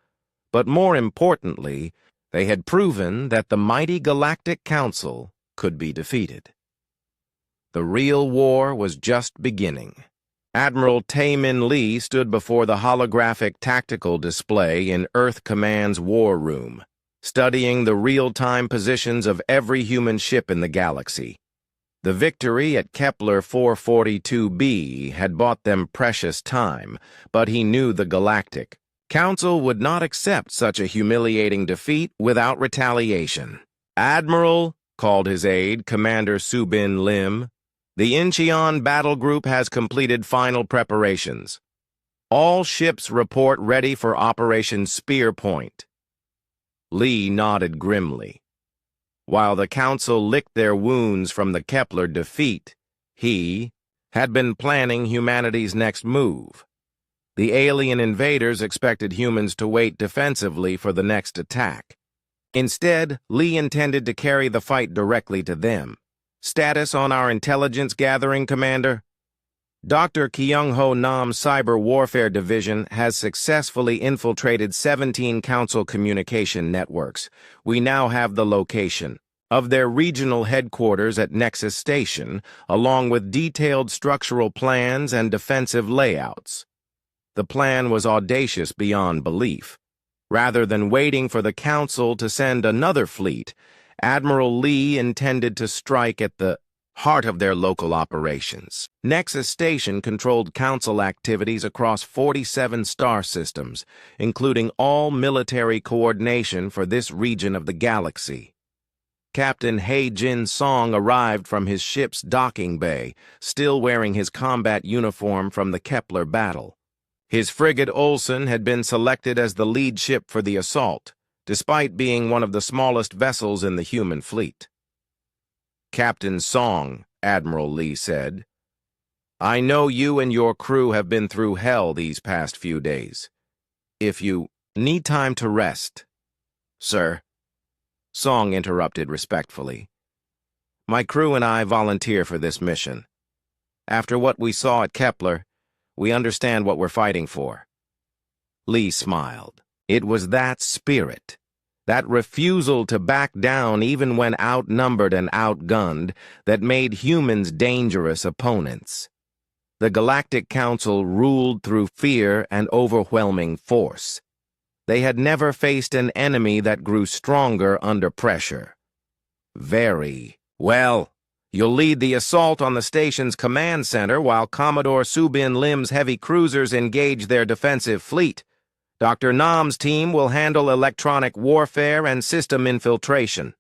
But more importantly, they had proven that the mighty Galactic Council could be defeated. The real war was just beginning. Admiral Tae-Min Lee stood before the holographic tactical display in Earth Command's war room, studying the real-time positions of every human ship in the galaxy. The victory at Kepler 442b had bought them precious time, but he knew the Galactic Council would not accept such a humiliating defeat without retaliation. "Admiral," called his aide, Commander Subin Lim, "the Incheon battle group has completed final preparations. All ships report ready for Operation Spear Point." Lee nodded grimly. While the Council licked their wounds from the Kepler defeat, he had been planning humanity's next move. The alien invaders expected humans to wait defensively for the next attack. Instead, Lee intended to carry the fight directly to them. "Status on our intelligence gathering, Commander?" Dr. Kyung-ho Nam's Cyber Warfare Division has successfully infiltrated 17 Council communication networks. We now have the location of their regional headquarters at Nexus Station, along with detailed structural plans and defensive layouts. The plan was audacious beyond belief. Rather than waiting for the Council to send another fleet, Admiral Lee intended to strike at the heart of their local operations. Nexus Station controlled Council activities across 47 star systems, including all military coordination for this region of the galaxy. Captain Hae-Jin Song arrived from his ship's docking bay, still wearing his combat uniform from the Kepler battle. His frigate Olsen had been selected as the lead ship for the assault, despite being one of the smallest vessels in the human fleet. "Captain Song," Admiral Lee said, "I know you and your crew have been through hell these past few days. If you need time to rest..." "Sir," Song interrupted respectfully, "my crew and I volunteer for this mission. After what we saw at Kepler, we understand what we're fighting for." Lee smiled. It was that spirit, that refusal to back down even when outnumbered and outgunned, that made humans dangerous opponents. The Galactic Council ruled through fear and overwhelming force. They had never faced an enemy that grew stronger under pressure. "Very well. You'll lead the assault on the station's command center while Commodore Subin Lim's heavy cruisers engage their defensive fleet. Dr. Nam's team will handle electronic warfare and system infiltration."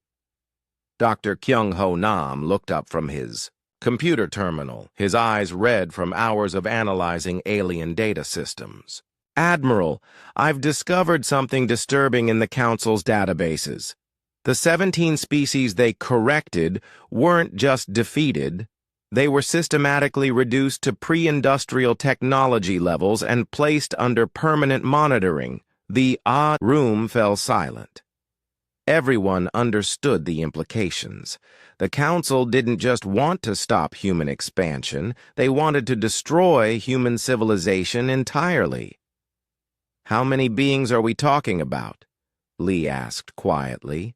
Dr. Kyung-ho Nam looked up from his computer terminal, his eyes red from hours of analyzing alien data systems. "Admiral, I've discovered something disturbing in the Council's databases. The 17 species they corrected weren't just defeated. They were systematically reduced to pre-industrial technology levels and placed under permanent monitoring." The room fell silent. Everyone understood the implications. The Council didn't just want to stop human expansion, they wanted to destroy human civilization entirely. "How many beings are we talking about?" Lee asked quietly.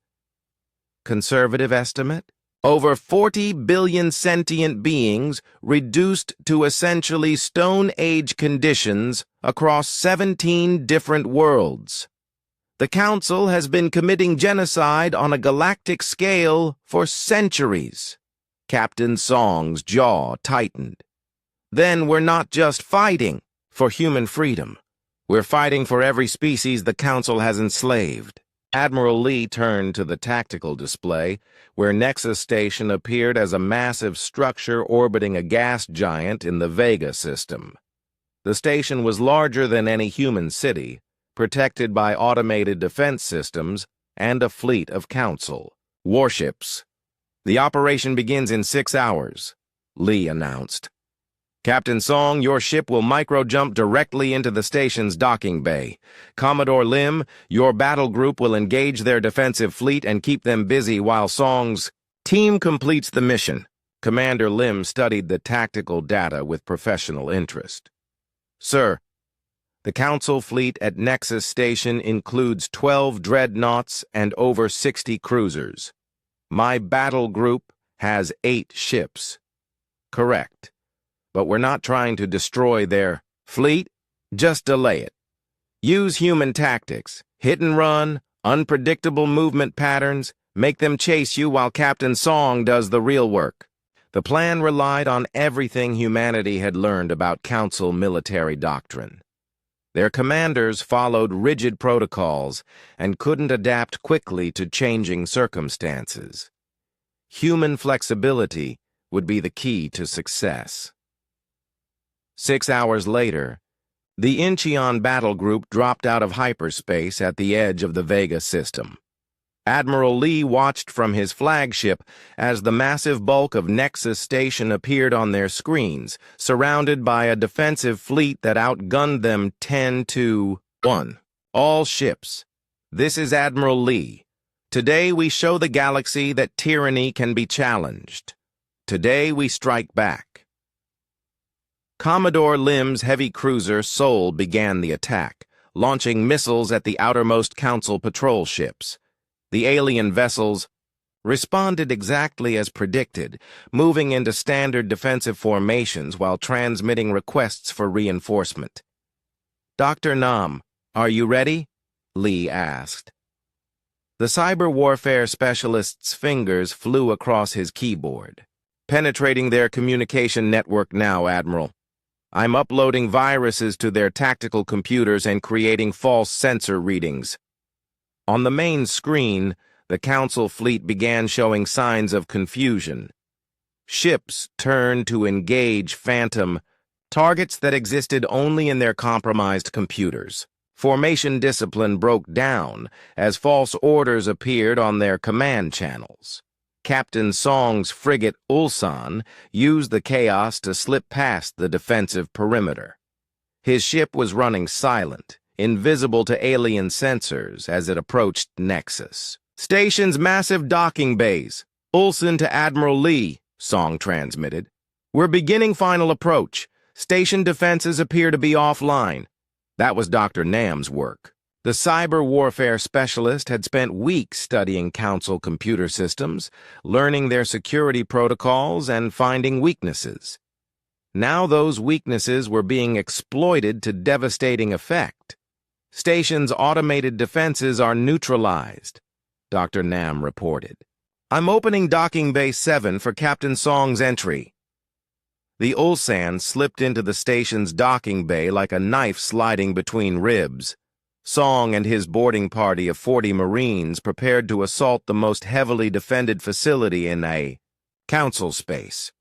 "Conservative estimate? Over 40 billion sentient beings reduced to essentially Stone Age conditions across 17 different worlds. The Council has been committing genocide on a galactic scale for centuries." Captain Song's jaw tightened. "Then we're not just fighting for human freedom. We're fighting for every species the Council has enslaved." Admiral Lee turned to the tactical display, where Nexus Station appeared as a massive structure orbiting a gas giant in the Vega system. The station was larger than any human city, protected by automated defense systems and a fleet of Council warships. "The operation begins in 6 hours, Lee announced. "Captain Song, your ship will micro-jump directly into the station's docking bay. Commodore Lim, your battle group will engage their defensive fleet and keep them busy while Song's team completes the mission." Commander Lim studied the tactical data with professional interest. "Sir, the Council fleet at Nexus Station includes 12 dreadnoughts and over 60 cruisers. My battle group has 8 ships." "Correct. But we're not trying to destroy their fleet, just delay it. Use human tactics, hit and run, unpredictable movement patterns, make them chase you while Captain Song does the real work." The plan relied on everything humanity had learned about Council military doctrine. Their commanders followed rigid protocols and couldn't adapt quickly to changing circumstances. Human flexibility would be the key to success. 6 hours later, the Incheon battle group dropped out of hyperspace at the edge of the Vega system. Admiral Lee watched from his flagship as the massive bulk of Nexus Station appeared on their screens, surrounded by a defensive fleet that outgunned them 10-1. "All ships, this is Admiral Lee. Today we show the galaxy that tyranny can be challenged. Today we strike back." Commodore Lim's heavy cruiser Sol began the attack, launching missiles at the outermost Council patrol ships. The alien vessels responded exactly as predicted, moving into standard defensive formations while transmitting requests for reinforcement. "Dr. Nam, are you ready?" Lee asked. The cyber warfare specialist's fingers flew across his keyboard. "Penetrating their communication network now, Admiral. I'm uploading viruses to their tactical computers and creating false sensor readings." On the main screen, the Council fleet began showing signs of confusion. Ships turned to engage phantom targets that existed only in their compromised computers. Formation discipline broke down as false orders appeared on their command channels. Captain Song's frigate Ulsan used the chaos to slip past the defensive perimeter. His ship was running silent, invisible to alien sensors as it approached Nexus. "Station's massive docking bays. Ulsan to Admiral Lee," Song transmitted. "We're beginning final approach. Station defenses appear to be offline." That was Dr. Nam's work. The cyber warfare specialist had spent weeks studying Council computer systems, learning their security protocols and finding weaknesses. Now those weaknesses were being exploited to devastating effect. "Station's automated defenses are neutralized," Dr. Nam reported. "I'm opening Docking Bay 7 for Captain Song's entry." The Ulsan slipped into the station's docking bay like a knife sliding between ribs. Song and his boarding party of 40 Marines prepared to assault the most heavily defended facility in a Council space.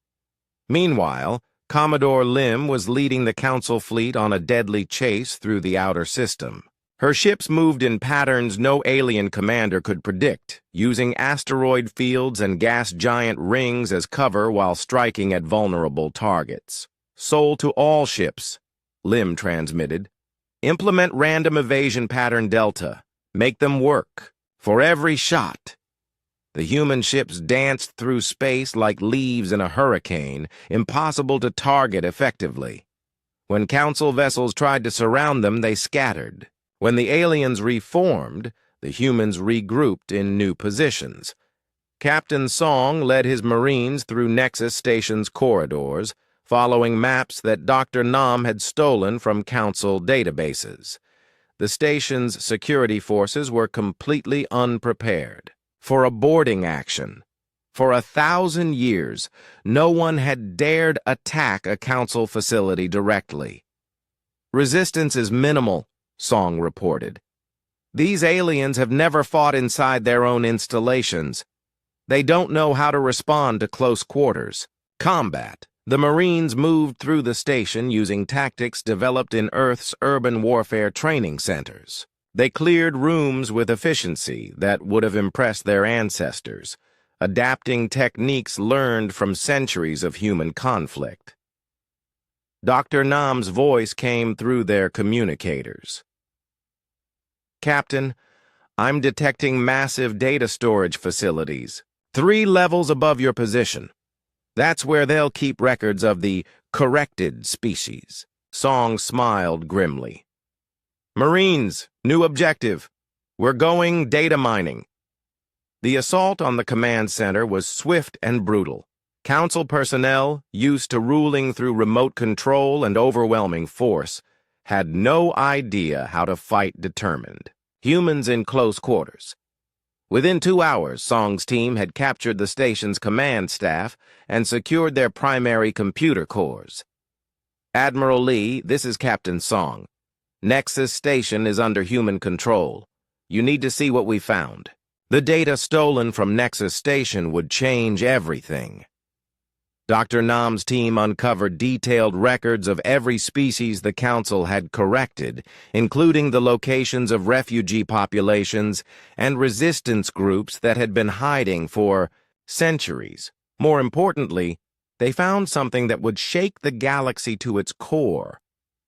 Meanwhile, Commodore Lim was leading the Council fleet on a deadly chase through the outer system. Her ships moved in patterns no alien commander could predict, using asteroid fields and gas giant rings as cover while striking at vulnerable targets. "Sol to all ships," Lim transmitted. "Implement random evasion pattern Delta. Make them work. For every shot." The human ships danced through space like leaves in a hurricane, impossible to target effectively. When Council vessels tried to surround them, they scattered. When the aliens reformed, the humans regrouped in new positions. Captain Song led his Marines through Nexus Station's corridors, following maps that Dr. Nam had stolen from Council databases. The station's security forces were completely unprepared for a boarding action. For 1,000 years, no one had dared attack a Council facility directly. "Resistance is minimal," Song reported. "These aliens have never fought inside their own installations. They don't know how to respond to close quarters combat." The Marines moved through the station using tactics developed in Earth's urban warfare training centers. They cleared rooms with efficiency that would have impressed their ancestors, adapting techniques learned from centuries of human conflict. Dr. Nam's voice came through their communicators. "Captain, I'm detecting massive data storage facilities, 3 levels above your position. That's where they'll keep records of the corrected species." Song smiled grimly. "Marines, new objective. We're going data mining." The assault on the command center was swift and brutal. Council personnel, used to ruling through remote control and overwhelming force, had no idea how to fight determined humans in close quarters. Within 2 hours, Song's team had captured the station's command staff and secured their primary computer cores. "Admiral Lee, this is Captain Song. Nexus Station is under human control. You need to see what we found. The data stolen from Nexus Station would change everything." Dr. Nam's team uncovered detailed records of every species the Council had corrected, including the locations of refugee populations and resistance groups that had been hiding for centuries. More importantly, they found something that would shake the galaxy to its core,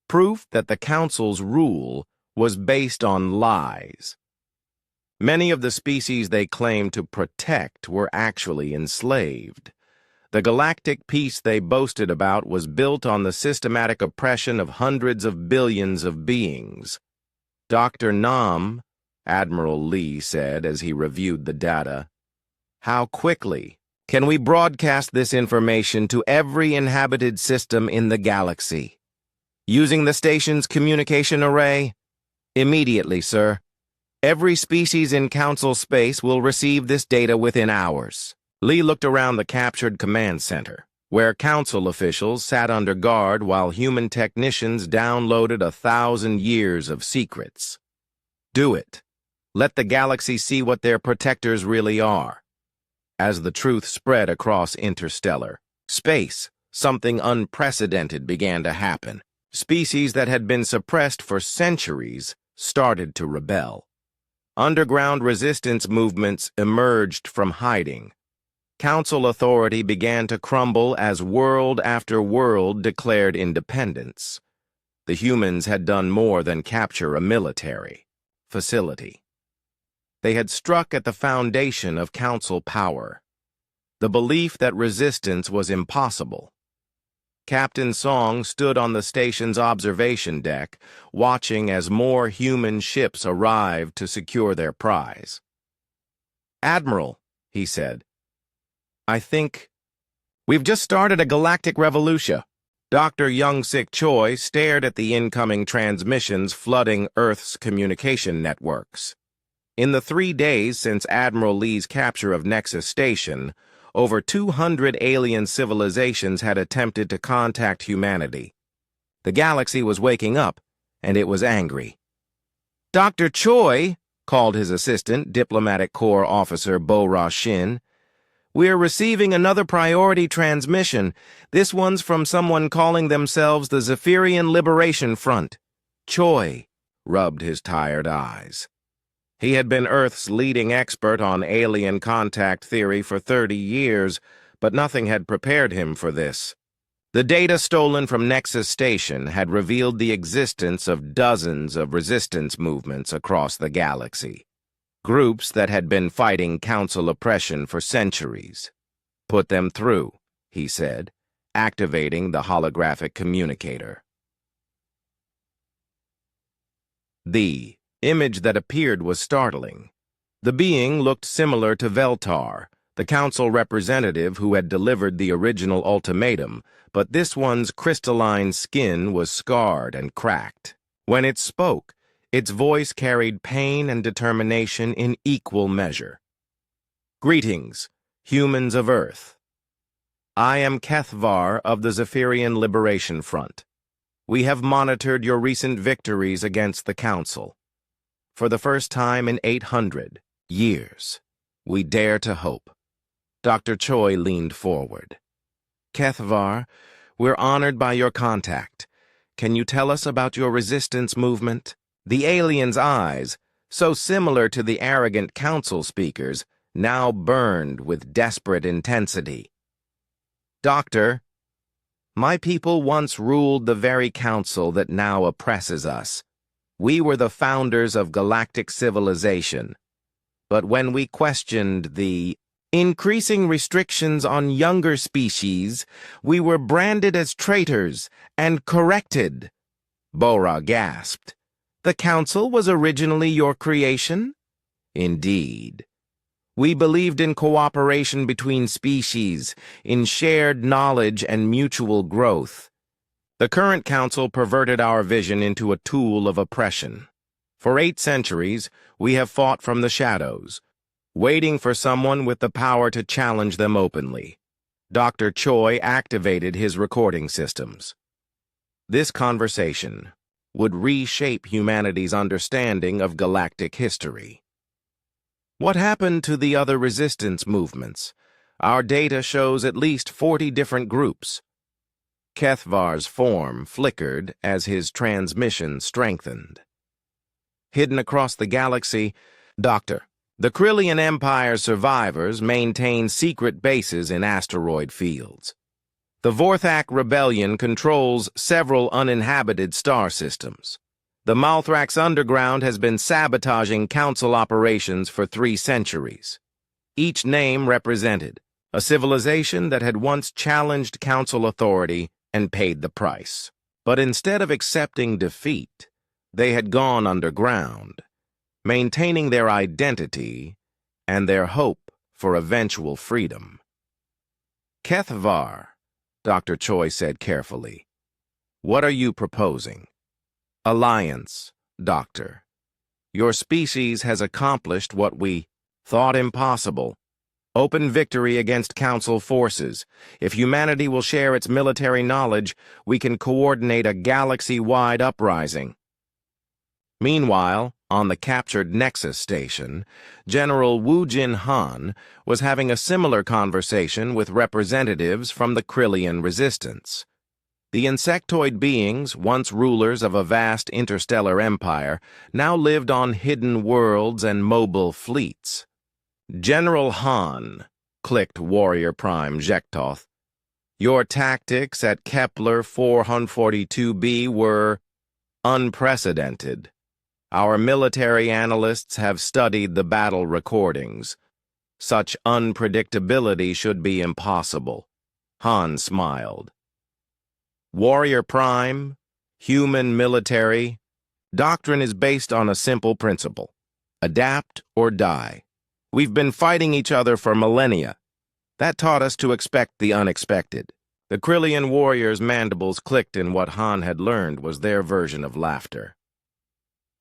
proof that the Council's rule was based on lies. Many of the species they claimed to protect were actually enslaved. The galactic peace they boasted about was built on the systematic oppression of hundreds of billions of beings. Dr. Nam, Admiral Lee said as he reviewed the data, "How quickly can we broadcast this information to every inhabited system in the galaxy? Using the station's communication array? Immediately, sir. Every species in Council space will receive this data within hours." Lee looked around the captured command center, where Council officials sat under guard while human technicians downloaded 1,000 years of secrets. "Do it. Let the galaxy see what their protectors really are." As the truth spread across interstellar space, something unprecedented began to happen. Species that had been suppressed for centuries started to rebel. Underground resistance movements emerged from hiding. Council authority began to crumble as world after world declared independence. The humans had done more than capture a military facility. They had struck at the foundation of Council power, the belief that resistance was impossible. Captain Song stood on the station's observation deck, watching as more human ships arrived to secure their prize. "Admiral," he said, "I think we've just started a galactic revolution." Dr. Young-Sik Choi stared at the incoming transmissions flooding Earth's communication networks. In the 3 days since Admiral Lee's capture of Nexus Station, over 200 alien civilizations had attempted to contact humanity. The galaxy was waking up, and it was angry. "Dr. Choi," called his assistant, Diplomatic Corps Officer Bo-Ra Shin, "we're receiving another priority transmission. This one's from someone calling themselves the Zephyrian Liberation Front." Choi rubbed his tired eyes. He had been Earth's leading expert on alien contact theory for 30 years, but nothing had prepared him for this. The data stolen from Nexus Station had revealed the existence of dozens of resistance movements across the galaxy. Groups that had been fighting Council oppression for centuries. "Put them through," he said, activating the holographic communicator. The image that appeared was startling. The being looked similar to Veltar, the Council representative who had delivered the original ultimatum, but this one's crystalline skin was scarred and cracked. When it spoke, its voice carried pain and determination in equal measure. "Greetings, humans of Earth. I am Kethvar of the Zephyrian Liberation Front. We have monitored your recent victories against the Council. For the first time in 800 years, we dare to hope." Dr. Choi leaned forward. "Kethvar, we're honored by your contact. Can you tell us about your resistance movement?" The alien's eyes, so similar to the arrogant Council speakers, now burned with desperate intensity. "Doctor, my people once ruled the very Council that now oppresses us. We were the founders of galactic civilization. But when we questioned the increasing restrictions on younger species, we were branded as traitors and corrected." Bo-Ra gasped. "The Council was originally your creation?" "Indeed. We believed in cooperation between species, in shared knowledge and mutual growth. The current Council perverted our vision into a tool of oppression. For 8 centuries, we have fought from the shadows, waiting for someone with the power to challenge them openly." Dr. Choi activated his recording systems. This conversation would reshape humanity's understanding of galactic history. "What happened to the other resistance movements? Our data shows at least 40 different groups." Kethvar's form flickered as his transmission strengthened. "Hidden across the galaxy, Doctor, the Krillian Empire survivors maintain secret bases in asteroid fields. The Vorthak Rebellion controls several uninhabited star systems. The Malthrax Underground has been sabotaging Council operations for 3 centuries. Each name represented a civilization that had once challenged Council authority and paid the price. But instead of accepting defeat, they had gone underground, maintaining their identity and their hope for eventual freedom. Kethvar, Dr. Choi said carefully. What are you proposing? Alliance, Doctor. Your species has accomplished what we thought impossible. Open victory against Council forces. If humanity will share its military knowledge, we can coordinate a galaxy-wide uprising. Meanwhile, on the captured Nexus station, General Wu Jin Han was having a similar conversation with representatives from the Krillian resistance. The insectoid beings, once rulers of a vast interstellar empire, now lived on hidden worlds and mobile fleets. General Han, clicked Warrior Prime Jektoth, your tactics at Kepler 442b were unprecedented. Our military analysts have studied the battle recordings. Such unpredictability should be impossible. Han smiled. Warrior Prime, human military, doctrine is based on a simple principle. Adapt or die. We've been fighting each other for millennia. That taught us to expect the unexpected. The Krillian warriors' mandibles clicked in what Han had learned was their version of laughter.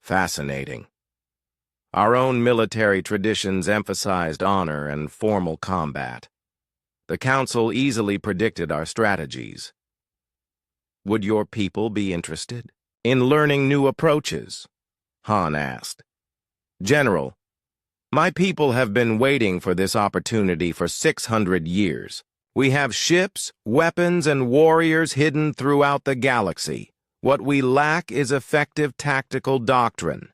Fascinating. Our own military traditions emphasized honor and formal combat. The Council easily predicted our strategies. Would your people be interested in learning new approaches? Han asked. General, my people have been waiting for this opportunity for 600 years. We have ships, weapons, and warriors hidden throughout the galaxy. What we lack is effective tactical doctrine.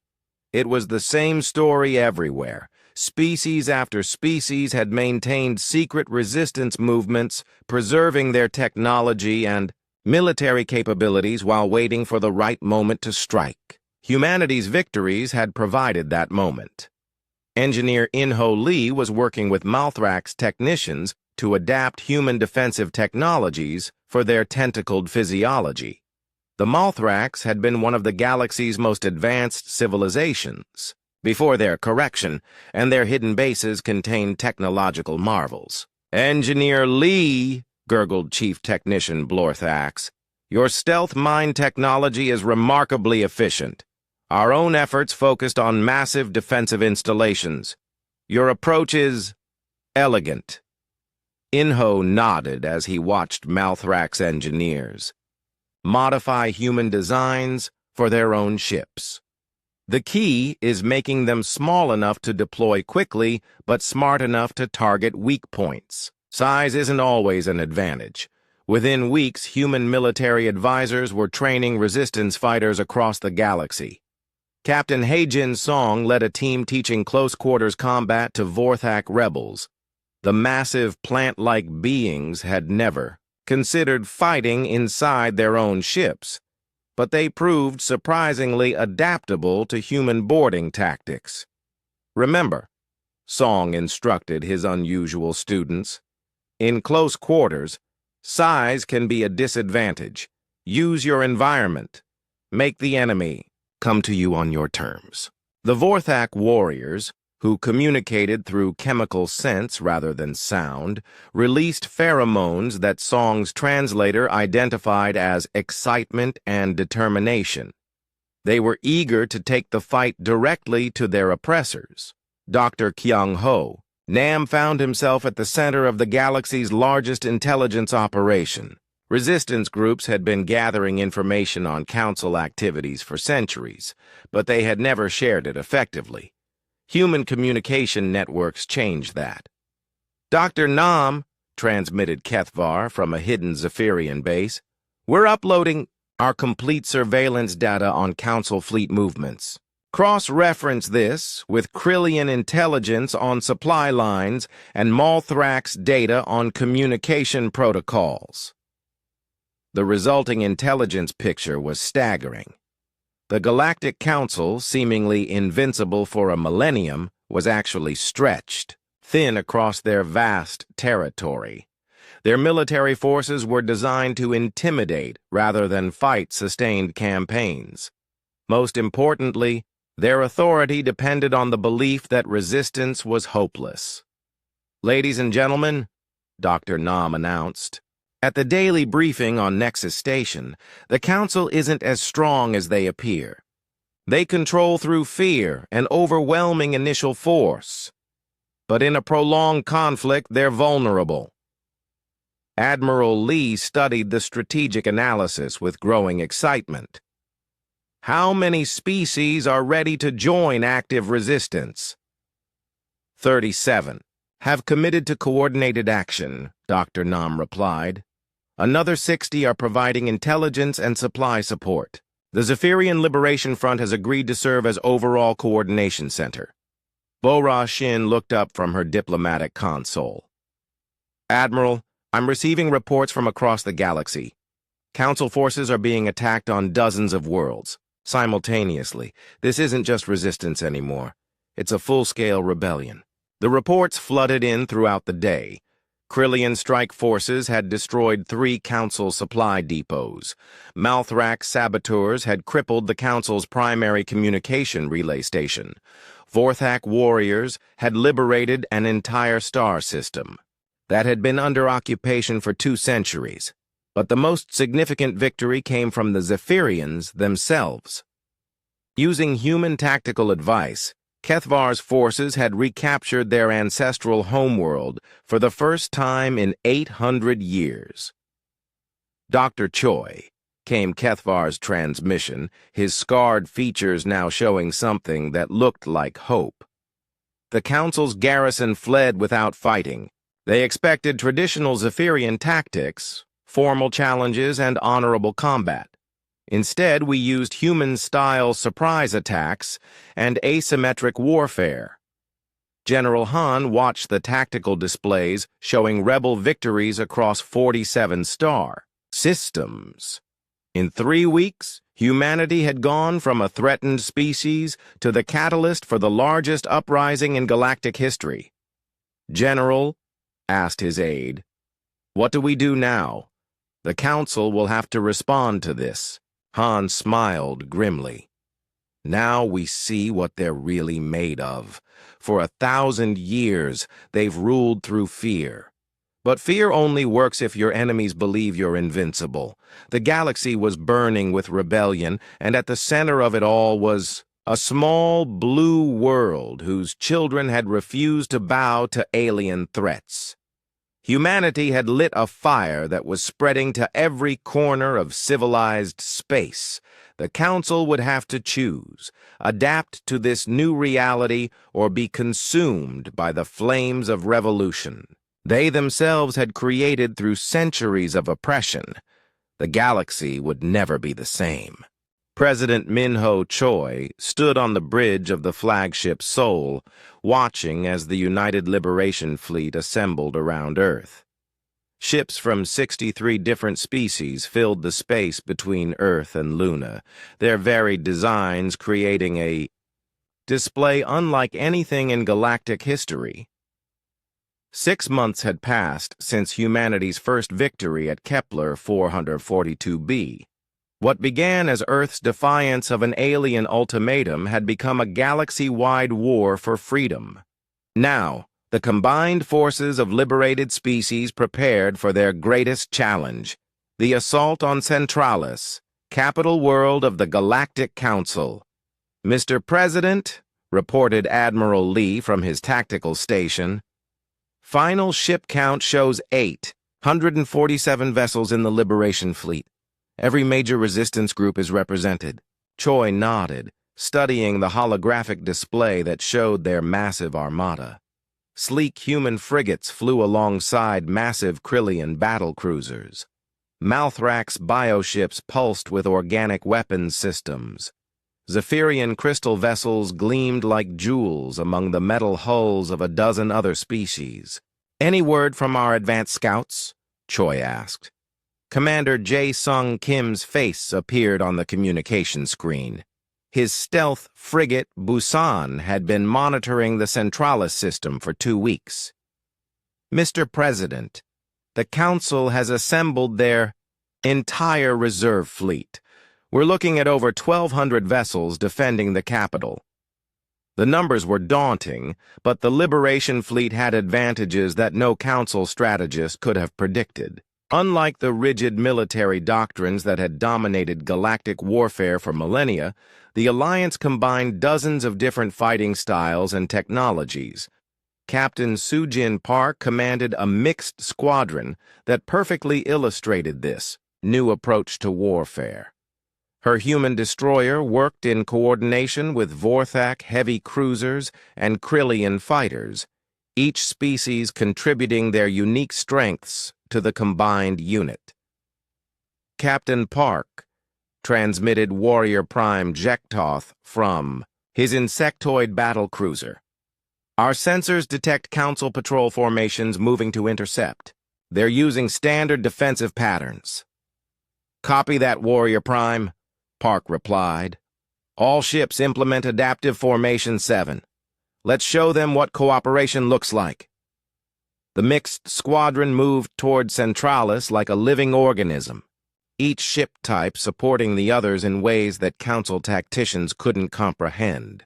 It was the same story everywhere. Species after species had maintained secret resistance movements, preserving their technology and military capabilities while waiting for the right moment to strike. Humanity's victories had provided that moment. Engineer In-Ho Lee was working with Malthrak's technicians to adapt human defensive technologies for their tentacled physiology. The Malthraks had been one of the galaxy's most advanced civilizations before their correction, and their hidden bases contained technological marvels. Engineer Lee, gurgled Chief Technician Blorthax, your stealth mine technology is remarkably efficient. Our own efforts focused on massive defensive installations. Your approach is elegant. In-Ho nodded as he watched Malthrak's engineers modify human designs for their own ships. The key is making them small enough to deploy quickly, but smart enough to target weak points. Size isn't always an advantage. Within weeks, human military advisors were training resistance fighters across the galaxy. Captain Heijin Song led a team teaching close-quarters combat to Vorthak rebels. The massive plant-like beings had never considered fighting inside their own ships, but they proved surprisingly adaptable to human boarding tactics. Remember, Song instructed his unusual students, in close quarters, size can be a disadvantage. Use your environment. Make the enemy come to you on your terms. The Vorthak warriors, who communicated through chemical sense rather than sound, released pheromones that Song's translator identified as excitement and determination. They were eager to take the fight directly to their oppressors. Dr. Kyung-ho, Nam found himself at the center of the galaxy's largest intelligence operation. Resistance groups had been gathering information on Council activities for centuries, but they had never shared it effectively. Human communication networks changed that. Dr. Nam, transmitted Kethvar from a hidden Zephyrian base, we're uploading our complete surveillance data on Council fleet movements. Cross-reference this with Krillian intelligence on supply lines and Malthrak's data on communication protocols. The resulting intelligence picture was staggering. The Galactic Council, seemingly invincible for a millennium, was actually stretched, thin across their vast territory. Their military forces were designed to intimidate rather than fight sustained campaigns. Most importantly, their authority depended on the belief that resistance was hopeless. "Ladies and gentlemen," Dr. Nam announced, "at the daily briefing on Nexus Station, the Council isn't as strong as they appear. They control through fear and overwhelming initial force. But in a prolonged conflict, they're vulnerable." Admiral Lee studied the strategic analysis with growing excitement. "How many species are ready to join active resistance?" 37. "Have committed to coordinated action," Dr. Nam replied. "Another 60 are providing intelligence and supply support. The Zephyrian Liberation Front has agreed to serve as overall coordination center." Bo-Ra Shin looked up from her diplomatic console. "Admiral, I'm receiving reports from across the galaxy. Council forces are being attacked on dozens of worlds simultaneously. This isn't just resistance anymore. It's a full-scale rebellion." The reports flooded in throughout the day. Krillian strike forces had destroyed 3 Council supply depots. Malthrak saboteurs had crippled the Council's primary communication relay station. Vorthak warriors had liberated an entire star system that had been under occupation for 2 centuries. But the most significant victory came from the Zephyrians themselves. Using human tactical advice, Kethvar's forces had recaptured their ancestral homeworld for the first time in 800 years. "Dr. Choi," came Kethvar's transmission, his scarred features now showing something that looked like hope. "The Council's garrison fled without fighting. They expected traditional Zephyrian tactics, formal challenges, and honorable combat. Instead, we used human-style surprise attacks and asymmetric warfare." General Han watched the tactical displays showing rebel victories across 47 star systems. In 3 weeks, humanity had gone from a threatened species to the catalyst for the largest uprising in galactic history. "General," asked his aide, "what do we do now? The Council will have to respond to this." Han smiled grimly. "Now we see what they're really made of. For 1,000 years, they've ruled through fear. But fear only works if your enemies believe you're invincible. The galaxy was burning with rebellion, and at the center of it all was a small blue world whose children had refused to bow to alien threats. Humanity had lit a fire that was spreading to every corner of civilized space. The Council would have to choose, adapt to this new reality, or be consumed by the flames of revolution they themselves had created through centuries of oppression. The galaxy would never be the same. President Minho Choi stood on the bridge of the flagship Seoul, watching as the United Liberation Fleet assembled around Earth. Ships from 63 different species filled the space between Earth and Luna, their varied designs creating a display unlike anything in galactic history. 6 months had passed since humanity's first victory at Kepler 442b. What began as Earth's defiance of an alien ultimatum had become a galaxy-wide war for freedom. Now, the combined forces of liberated species prepared for their greatest challenge, the assault on Centralis, capital world of the Galactic Council. "Mr. President," reported Admiral Lee from his tactical station, "final ship count shows 847 vessels in the Liberation Fleet. Every major resistance group is represented." Choi nodded, studying the holographic display that showed their massive armada. Sleek human frigates flew alongside massive Krillian battle cruisers. Malthrak's bioships pulsed with organic weapons systems. Zephyrian crystal vessels gleamed like jewels among the metal hulls of a dozen other species. "Any word from our advanced scouts?" Choi asked. Commander Jae-Sung Kim's face appeared on the communication screen. His stealth frigate Busan had been monitoring the Centralis system for 2 weeks. "Mr. President, the Council has assembled their entire reserve fleet. We're looking at over 1,200 vessels defending the capital." The numbers were daunting, but the Liberation Fleet had advantages that no Council strategist could have predicted. Unlike the rigid military doctrines that had dominated galactic warfare for millennia, the Alliance combined dozens of different fighting styles and technologies. Captain Sujin Park commanded a mixed squadron that perfectly illustrated this new approach to warfare. Her human destroyer worked in coordination with Vorthak heavy cruisers and Krillian fighters, each species contributing their unique strengths to the combined unit. Captain Park transmitted Warrior Prime Jektoth from his insectoid battlecruiser. "Our sensors detect Council patrol formations moving to intercept. They're using standard defensive patterns." "Copy that, Warrior Prime," Park replied. "All ships implement Adaptive Formation 7. Let's show them what cooperation looks like." The mixed squadron moved toward Centralis like a living organism, each ship type supporting the others in ways that Council tacticians couldn't comprehend.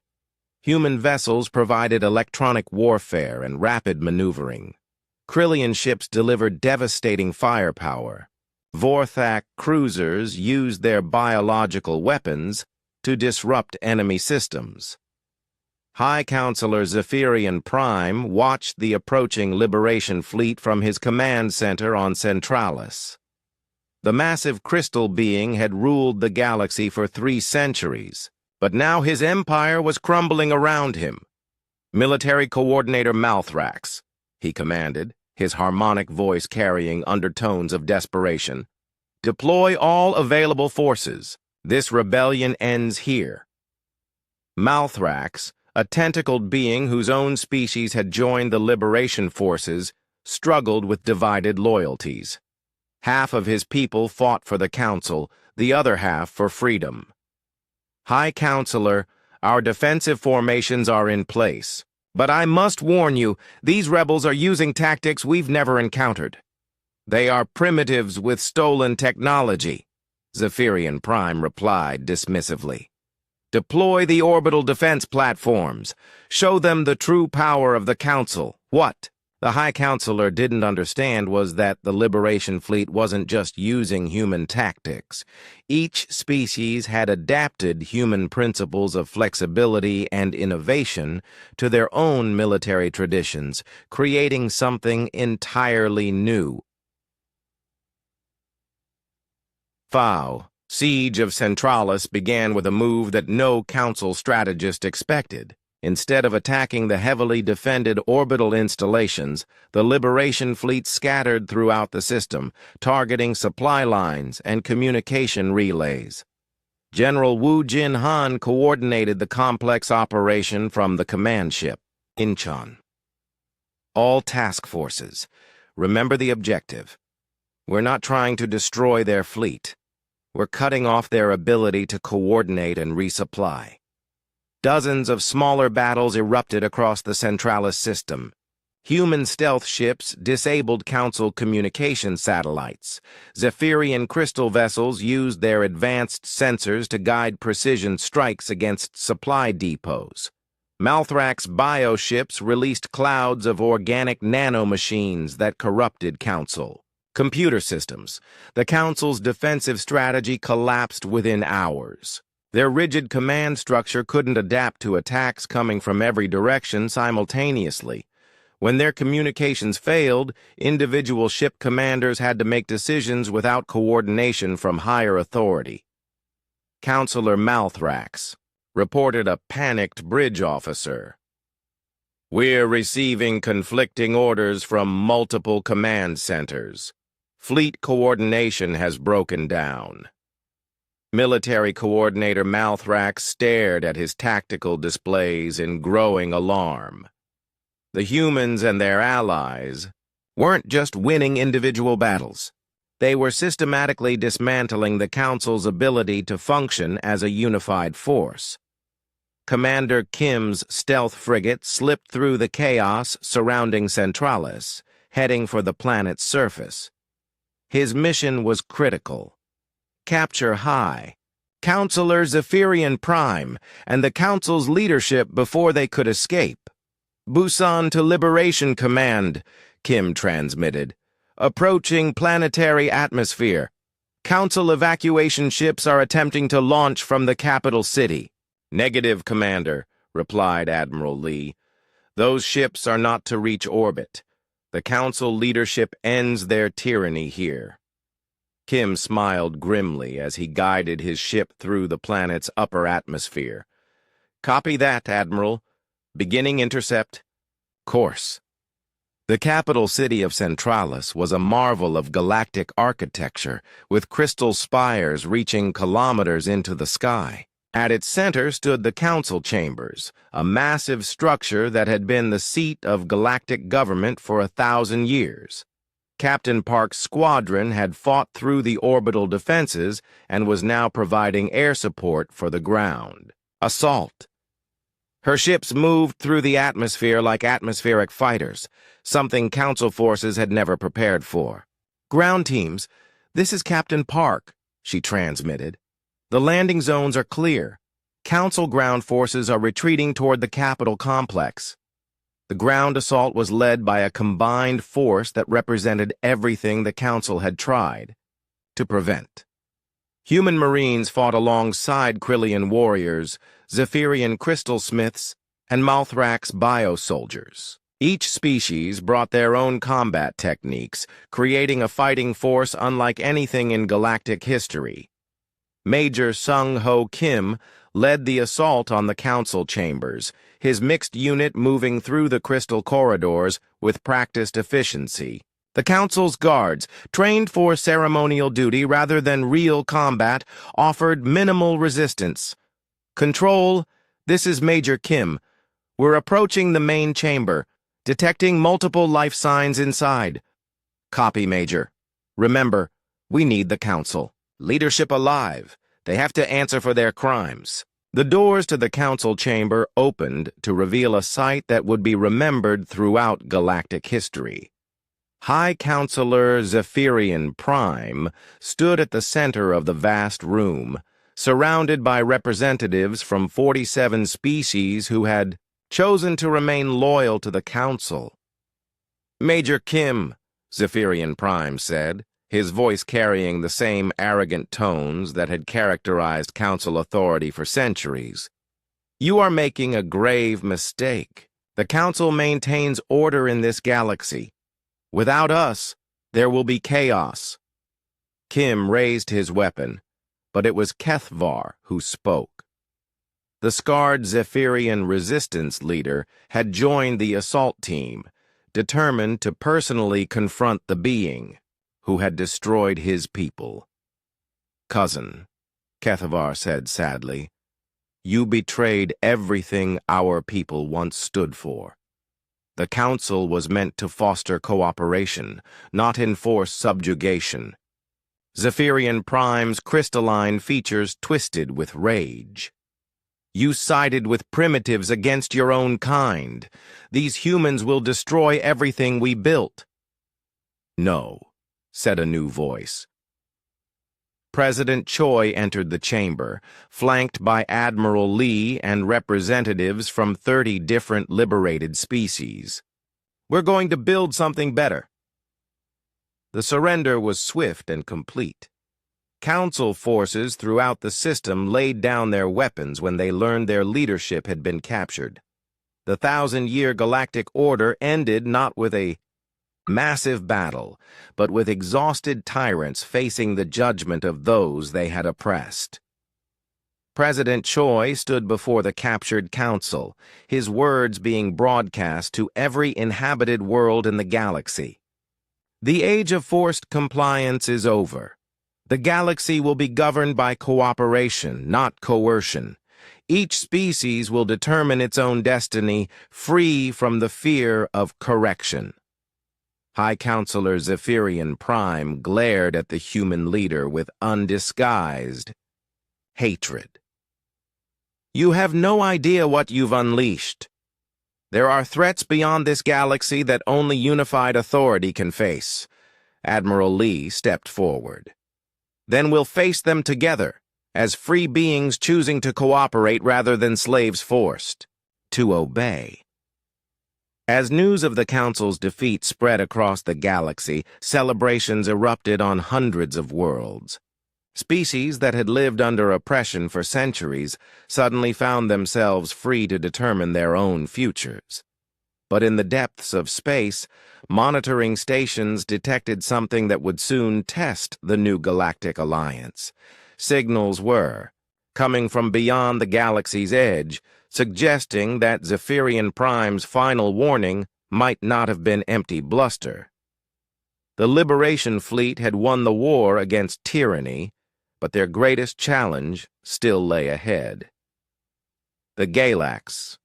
Human vessels provided electronic warfare and rapid maneuvering. Krillian ships delivered devastating firepower. Vorthak cruisers used their biological weapons to disrupt enemy systems. High Counselor Zephyrian Prime watched the approaching Liberation Fleet from his command center on Centralis. The massive crystal being had ruled the galaxy for 3 centuries, but now his empire was crumbling around him. "Military Coordinator Malthrax," he commanded, his harmonic voice carrying undertones of desperation. "Deploy all available forces. This rebellion ends here." Malthrax, a tentacled being whose own species had joined the liberation forces, struggled with divided loyalties. Half of his people fought for the Council, the other half for freedom. "High Counselor, our defensive formations are in place. But I must warn you, these rebels are using tactics we've never encountered. They are primitives with stolen technology," Zephyrian Prime replied dismissively. "Deploy the orbital defense platforms. Show them the true power of the Council." What the High Counselor didn't understand was that the Liberation Fleet wasn't just using human tactics. Each species had adapted human principles of flexibility and innovation to their own military traditions, creating something entirely new. FAO. Siege of Centralis began with a move that no Council strategist expected. Instead of attacking the heavily defended orbital installations, the Liberation Fleet scattered throughout the system, targeting supply lines and communication relays. General Wu Jin-han coordinated the complex operation from the command ship, Incheon. "All task forces, remember the objective. We're not trying to destroy their fleet. We're cutting off their ability to coordinate and resupply." Dozens of smaller battles erupted across the Centralis system. Human stealth ships disabled Council communication satellites. Zephyrian crystal vessels used their advanced sensors to guide precision strikes against supply depots. Malthrax bioships released clouds of organic nanomachines that corrupted Council computer systems. The Council's defensive strategy collapsed within hours. Their rigid command structure couldn't adapt to attacks coming from every direction simultaneously. When their communications failed, individual ship commanders had to make decisions without coordination from higher authority. Counselor Malthrax reported a panicked bridge officer. "We're receiving conflicting orders from multiple command centers. Fleet coordination has broken down." Military Coordinator Malthrax stared at his tactical displays in growing alarm. The humans and their allies weren't just winning individual battles. They were systematically dismantling the Council's ability to function as a unified force. Commander Kim's stealth frigate slipped through the chaos surrounding Centralis, heading for the planet's surface. His mission was critical. Capture High, Counselor Zephyrian Prime, and the Council's leadership before they could escape. "Busan to Liberation Command," Kim transmitted. "Approaching planetary atmosphere. Council evacuation ships are attempting to launch from the capital city." "Negative, Commander," replied Admiral Lee. "Those ships are not to reach orbit. The Council leadership ends their tyranny here." Kim smiled grimly as he guided his ship through the planet's upper atmosphere. "Copy that, Admiral. Beginning intercept. Course." The capital city of Centralis was a marvel of galactic architecture, with crystal spires reaching kilometers into the sky. At its center stood the Council Chambers, a massive structure that had been the seat of galactic government for 1,000 years. Captain Park's squadron had fought through the orbital defenses and was now providing air support for the ground. Assault. Her ships moved through the atmosphere like atmospheric fighters, something Council forces had never prepared for. "Ground teams, this is Captain Park," she transmitted. "The landing zones are clear. Council ground forces are retreating toward the Capitol complex." The ground assault was led by a combined force that represented everything the Council had tried to prevent. Human Marines fought alongside Krillian warriors, Zephyrian crystal smiths, and Malthrak's bio-soldiers. Each species brought their own combat techniques, creating a fighting force unlike anything in galactic history. Major Sung-Ho Kim led the assault on the Council Chambers, his mixed unit moving through the crystal corridors with practiced efficiency. The Council's guards, trained for ceremonial duty rather than real combat, offered minimal resistance. "Control, this is Major Kim. We're approaching the main chamber, detecting multiple life signs inside." "Copy, Major. Remember, we need the Council. Leadership alive. They have to answer for their crimes." The doors to the Council chamber opened to reveal a sight that would be remembered throughout galactic history. High Counselor Zephyrian Prime stood at the center of the vast room, surrounded by representatives from 47 species who had chosen to remain loyal to the Council. "Major Kim," Zephyrian Prime said, his voice carrying the same arrogant tones that had characterized Council authority for centuries. "You are making a grave mistake. The Council maintains order in this galaxy. Without us, there will be chaos." Kim raised his weapon, but it was Kethvar who spoke. The scarred Zephyrian resistance leader had joined the assault team, determined to personally confront the being who had destroyed his people. "Cousin," Kethvar said sadly, "you betrayed everything our people once stood for. The Council was meant to foster cooperation, not enforce subjugation." Zephyrian Prime's crystalline features twisted with rage. "You sided with primitives against your own kind. These humans will destroy everything we built." "No," said a new voice. President Choi entered the chamber, flanked by Admiral Lee and representatives from 30 different liberated species. "We're going to build something better." The surrender was swift and complete. Council forces throughout the system laid down their weapons when they learned their leadership had been captured. The 1,000-year galactic order ended not with a massive battle, but with exhausted tyrants facing the judgment of those they had oppressed. President Choi stood before the captured Council, his words being broadcast to every inhabited world in the galaxy. "The age of forced compliance is over. The galaxy will be governed by cooperation, not coercion. Each species will determine its own destiny, free from the fear of correction." High Counselor Zephyrian Prime glared at the human leader with undisguised hatred. "You have no idea what you've unleashed. There are threats beyond this galaxy that only unified authority can face." Admiral Lee stepped forward. "Then we'll face them together, as free beings choosing to cooperate rather than slaves forced to obey." As news of the Council's defeat spread across the galaxy, celebrations erupted on hundreds of worlds. Species that had lived under oppression for centuries suddenly found themselves free to determine their own futures. But in the depths of space, monitoring stations detected something that would soon test the new galactic alliance. Signals were coming from beyond the galaxy's edge, suggesting that Zephyrian Prime's final warning might not have been empty bluster. The Liberation Fleet had won the war against tyranny, but their greatest challenge still lay ahead. The Galax.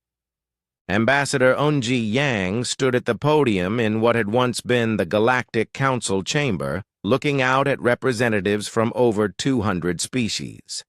Ambassador Eunji Yang stood at the podium in what had once been the Galactic Council chamber, looking out at representatives from over 200 species.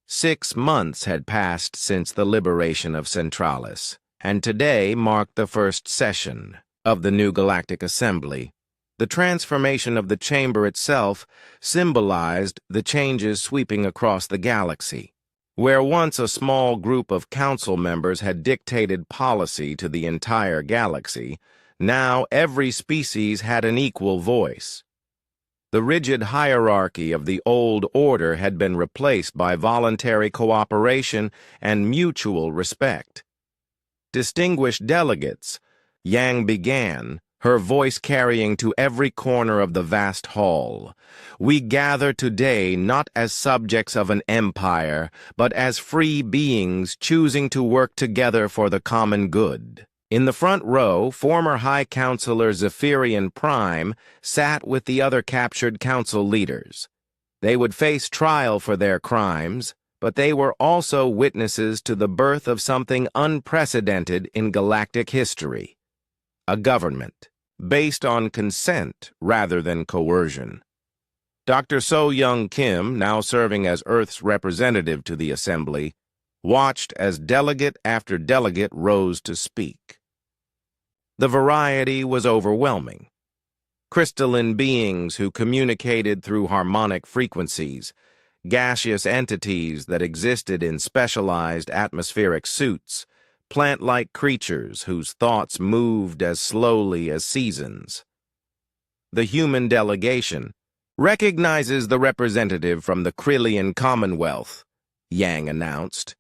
6 months had passed since the liberation of Centralis, and today marked the first session of the new Galactic Assembly. The transformation of the chamber itself symbolized the changes sweeping across the galaxy. Where once a small group of council members had dictated policy to the entire galaxy, now every species had an equal voice. The rigid hierarchy of the old order had been replaced by voluntary cooperation and mutual respect. Distinguished delegates, Yang began, her voice carrying to every corner of the vast hall. "We gather today not as subjects of an empire, but as free beings choosing to work together for the common good." In the front row, former High Counselor Zephyrian Prime sat with the other captured council leaders. They would face trial for their crimes, but they were also witnesses to the birth of something unprecedented in galactic history: a government based on consent rather than coercion. Dr. So-Young Kim, now serving as Earth's representative to the Assembly, watched as delegate after delegate rose to speak. The variety was overwhelming. Crystalline beings who communicated through harmonic frequencies, gaseous entities that existed in specialized atmospheric suits, plant-like creatures whose thoughts moved as slowly as seasons. The human delegation recognizes the representative from the Krillian Commonwealth, Yang announced.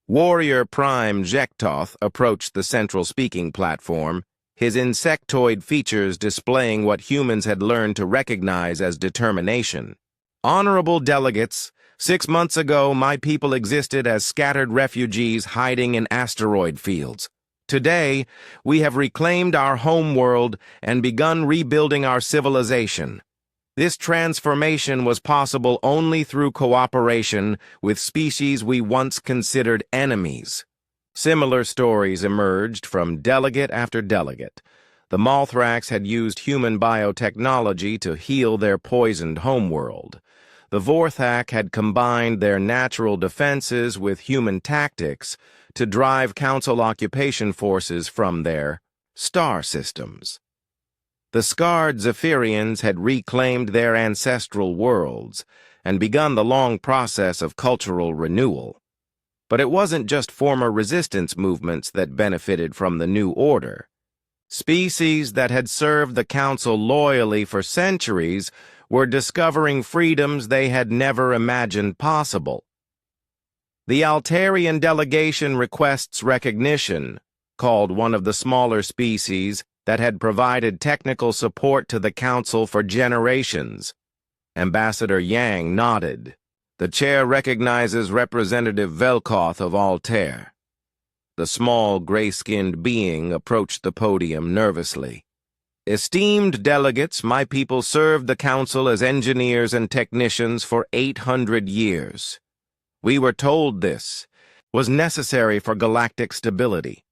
Warrior Prime Jektoth approached the central speaking platform, his insectoid features displaying what humans had learned to recognize as determination. "Honorable delegates, 6 months ago my people existed as scattered refugees hiding in asteroid fields. Today, we have reclaimed our home world and begun rebuilding our civilization. This transformation was possible only through cooperation with species we once considered enemies." Similar stories emerged from delegate after delegate. The Mothrax had used human biotechnology to heal their poisoned homeworld. The Vorthak had combined their natural defenses with human tactics to drive Council occupation forces from their star systems. The scarred Zephyrians had reclaimed their ancestral worlds and begun the long process of cultural renewal. But it wasn't just former resistance movements that benefited from the new order. Species that had served the Council loyally for centuries were discovering freedoms they had never imagined possible. "The Altarian delegation requests recognition," called one of the smaller species that had provided technical support to the Council for generations. Ambassador Yang nodded. "The chair recognizes Representative Velkoth of Altair." The small, gray-skinned being approached the podium nervously. "Esteemed delegates, my people served the Council as engineers and technicians for 800 years. We were told this was necessary for galactic stability.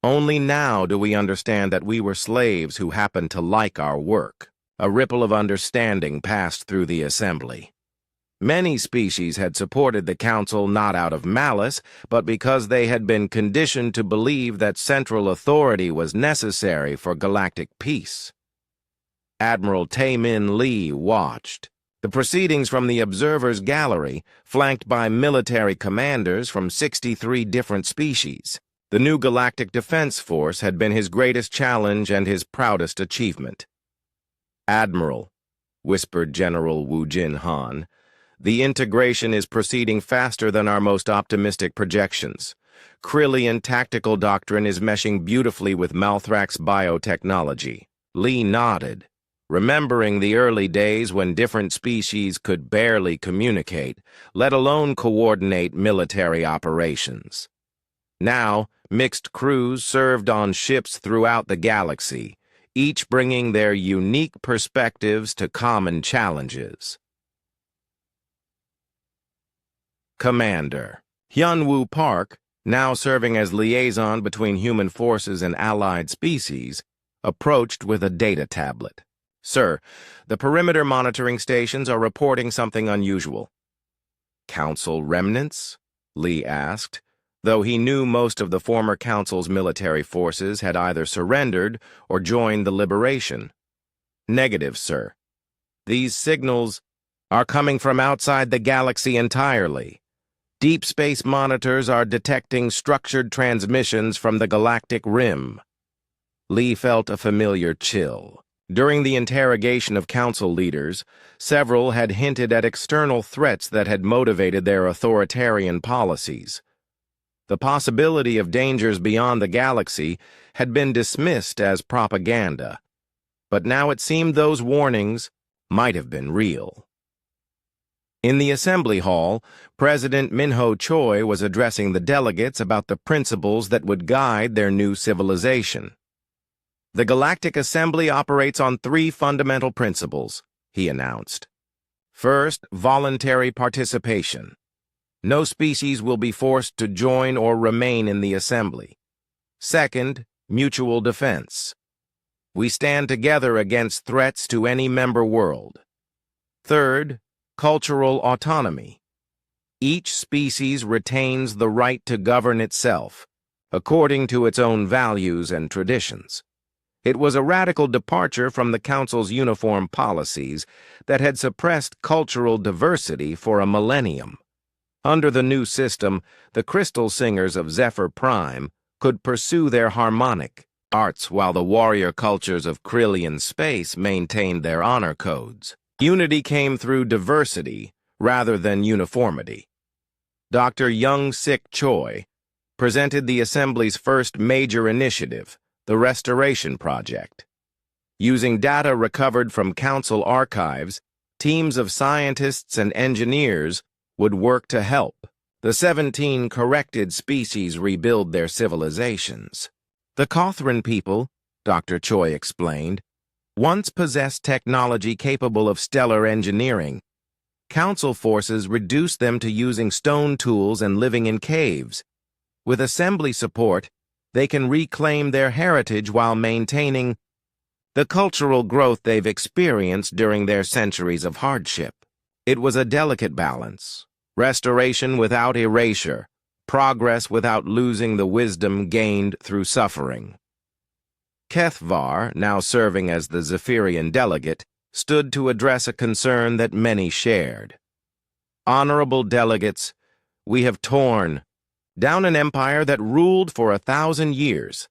Only now do we understand that we were slaves who happened to like our work. A ripple of understanding passed through the assembly. Many species had supported the council not out of malice, but because they had been conditioned to believe that central authority was necessary for galactic peace. Admiral Tae-Min Lee watched. The proceedings from the observer's gallery, flanked by military commanders from 63 different species. The new Galactic Defense Force had been his greatest challenge and his proudest achievement. "Admiral," whispered General Wu Jin Han, "the integration is proceeding faster than our most optimistic projections. Krillian tactical doctrine is meshing beautifully with Malthrak's biotechnology." Lee nodded, remembering the early days when different species could barely communicate, let alone coordinate military operations. Now, mixed crews served on ships throughout the galaxy, each bringing their unique perspectives to common challenges. Commander Hyun-Woo Park, now serving as liaison between human forces and allied species, approached with a data tablet. "Sir, the perimeter monitoring stations are reporting something unusual." "Council remnants?" Lee asked, though he knew most of the former Council's military forces had either surrendered or joined the Liberation. "Negative, sir. These signals are coming from outside the galaxy entirely. Deep space monitors are detecting structured transmissions from the galactic rim." Lee felt a familiar chill. During the interrogation of council leaders, several had hinted at external threats that had motivated their authoritarian policies. The possibility of dangers beyond the galaxy had been dismissed as propaganda, but now it seemed those warnings might have been real. In the assembly hall, President Min-ho Choi was addressing the delegates about the principles that would guide their new civilization. "The Galactic Assembly operates on 3 fundamental principles," he announced. "First, voluntary participation. No species will be forced to join or remain in the Assembly. Second, mutual defense. We stand together against threats to any member world. Third, cultural autonomy. Each species retains the right to govern itself, according to its own values and traditions." It was a radical departure from the Council's uniform policies that had suppressed cultural diversity for a millennium. Under the new system, the crystal singers of Zephyr Prime could pursue their harmonic arts while the warrior cultures of Krillian space maintained their honor codes. Unity came through diversity rather than uniformity. Dr. Young-Sik Choi presented the Assembly's first major initiative, the Restoration Project. Using data recovered from Council archives, teams of scientists and engineers would work to help the 17 corrected species rebuild their civilizations. "The Kothran people," Dr. Choi explained, "once possessed technology capable of stellar engineering. Council forces reduced them to using stone tools and living in caves. With Assembly support, they can reclaim their heritage while maintaining the cultural growth they've experienced during their centuries of hardship." It was a delicate balance. Restoration without erasure, progress without losing the wisdom gained through suffering. Kethvar, now serving as the Zephyrian delegate, stood to address a concern that many shared. "Honorable delegates, we have torn down an empire that ruled for 1,000 years.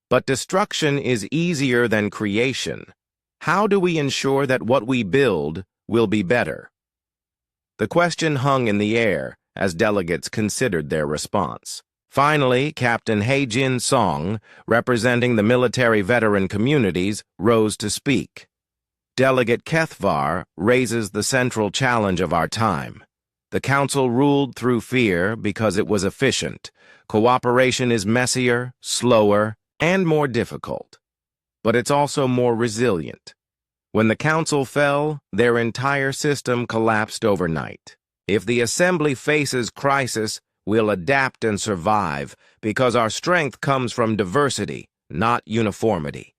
But destruction is easier than creation. How do we ensure that what we build will be better?" The question hung in the air as delegates considered their response. Finally, Captain Hae-Jin Song, representing the military veteran communities, rose to speak. "Delegate Kethvar raises the central challenge of our time. The Council ruled through fear because it was efficient. Cooperation is messier, slower, and more difficult. But it's also more resilient. When the Council fell, their entire system collapsed overnight. If the Assembly faces crisis, We'll adapt and survive because our strength comes from diversity, not uniformity.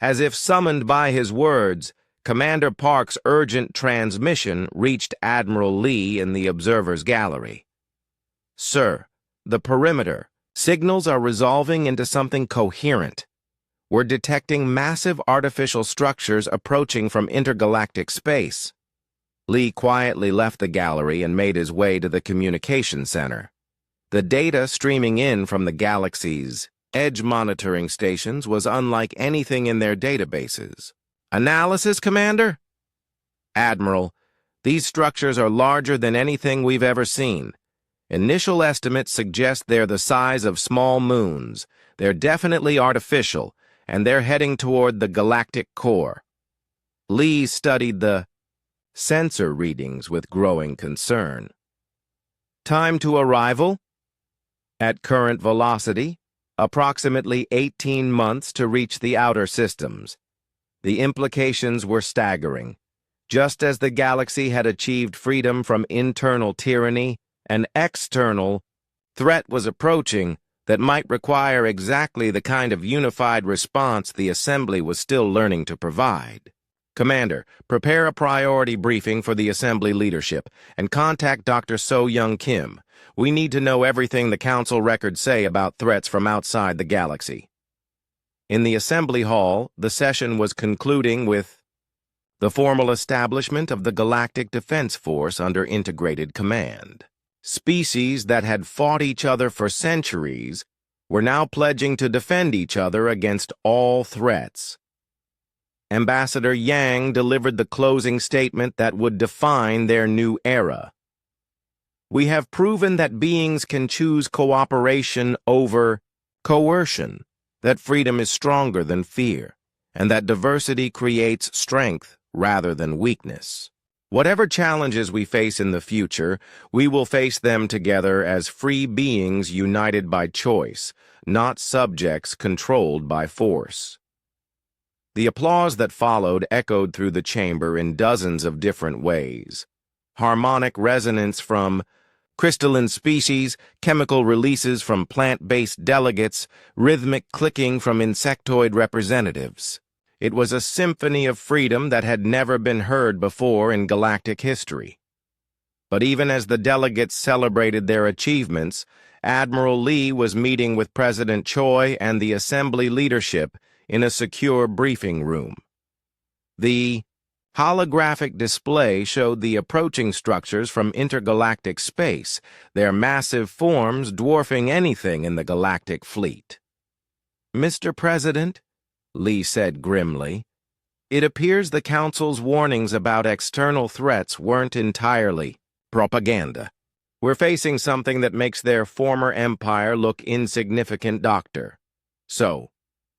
As if summoned by his words, Commander Park's urgent transmission reached Admiral Lee in the observer's gallery. "Sir, the perimeter. Signals are resolving into something coherent. We're detecting massive artificial structures approaching from intergalactic space." Lee quietly left the gallery and made his way to the communication center. The data streaming in from the galaxy's edge monitoring stations was unlike anything in their databases. "Analysis, Commander?" "Admiral, these structures are larger than anything we've ever seen. Initial estimates suggest they're the size of small moons. They're definitely artificial, and they're heading toward the galactic core." Lee studied the sensor readings with growing concern. "Time to arrival?" "At current velocity, approximately 18 months to reach the outer systems." The implications were staggering. Just as the galaxy had achieved freedom from internal tyranny, an external threat was approaching that might require exactly the kind of unified response the Assembly was still learning to provide. "Commander, prepare a priority briefing for the Assembly leadership and contact Dr. So-Young Kim. We need to know everything the Council records say about threats from outside the galaxy." In the Assembly Hall, the session was concluding with the formal establishment of the Galactic Defense Force under integrated command. Species that had fought each other for centuries were now pledging to defend each other against all threats. Ambassador Yang delivered the closing statement that would define their new era. "We have proven that beings can choose cooperation over coercion, that freedom is stronger than fear, and that diversity creates strength rather than weakness. Whatever challenges we face in the future, we will face them together as free beings united by choice, not subjects controlled by force." The applause that followed echoed through the chamber in dozens of different ways. Harmonic resonance from crystalline species, chemical releases from plant-based delegates, rhythmic clicking from insectoid representatives. It was a symphony of freedom that had never been heard before in galactic history. But even as the delegates celebrated their achievements, Admiral Lee was meeting with President Choi and the Assembly leadership in a secure briefing room. The holographic display showed the approaching structures from intergalactic space, their massive forms dwarfing anything in the galactic fleet. "Mr. President," Lee said grimly, "it appears the Council's warnings about external threats weren't entirely propaganda. We're facing something that makes their former empire look insignificant, Doctor." So,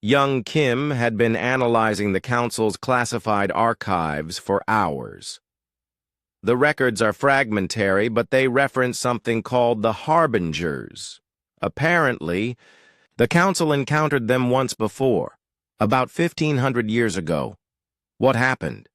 young Kim had been analyzing the Council's classified archives for hours. The records are fragmentary, but they reference something called the Harbingers. Apparently, the Council encountered them once before, about 1,500 years ago. What happened?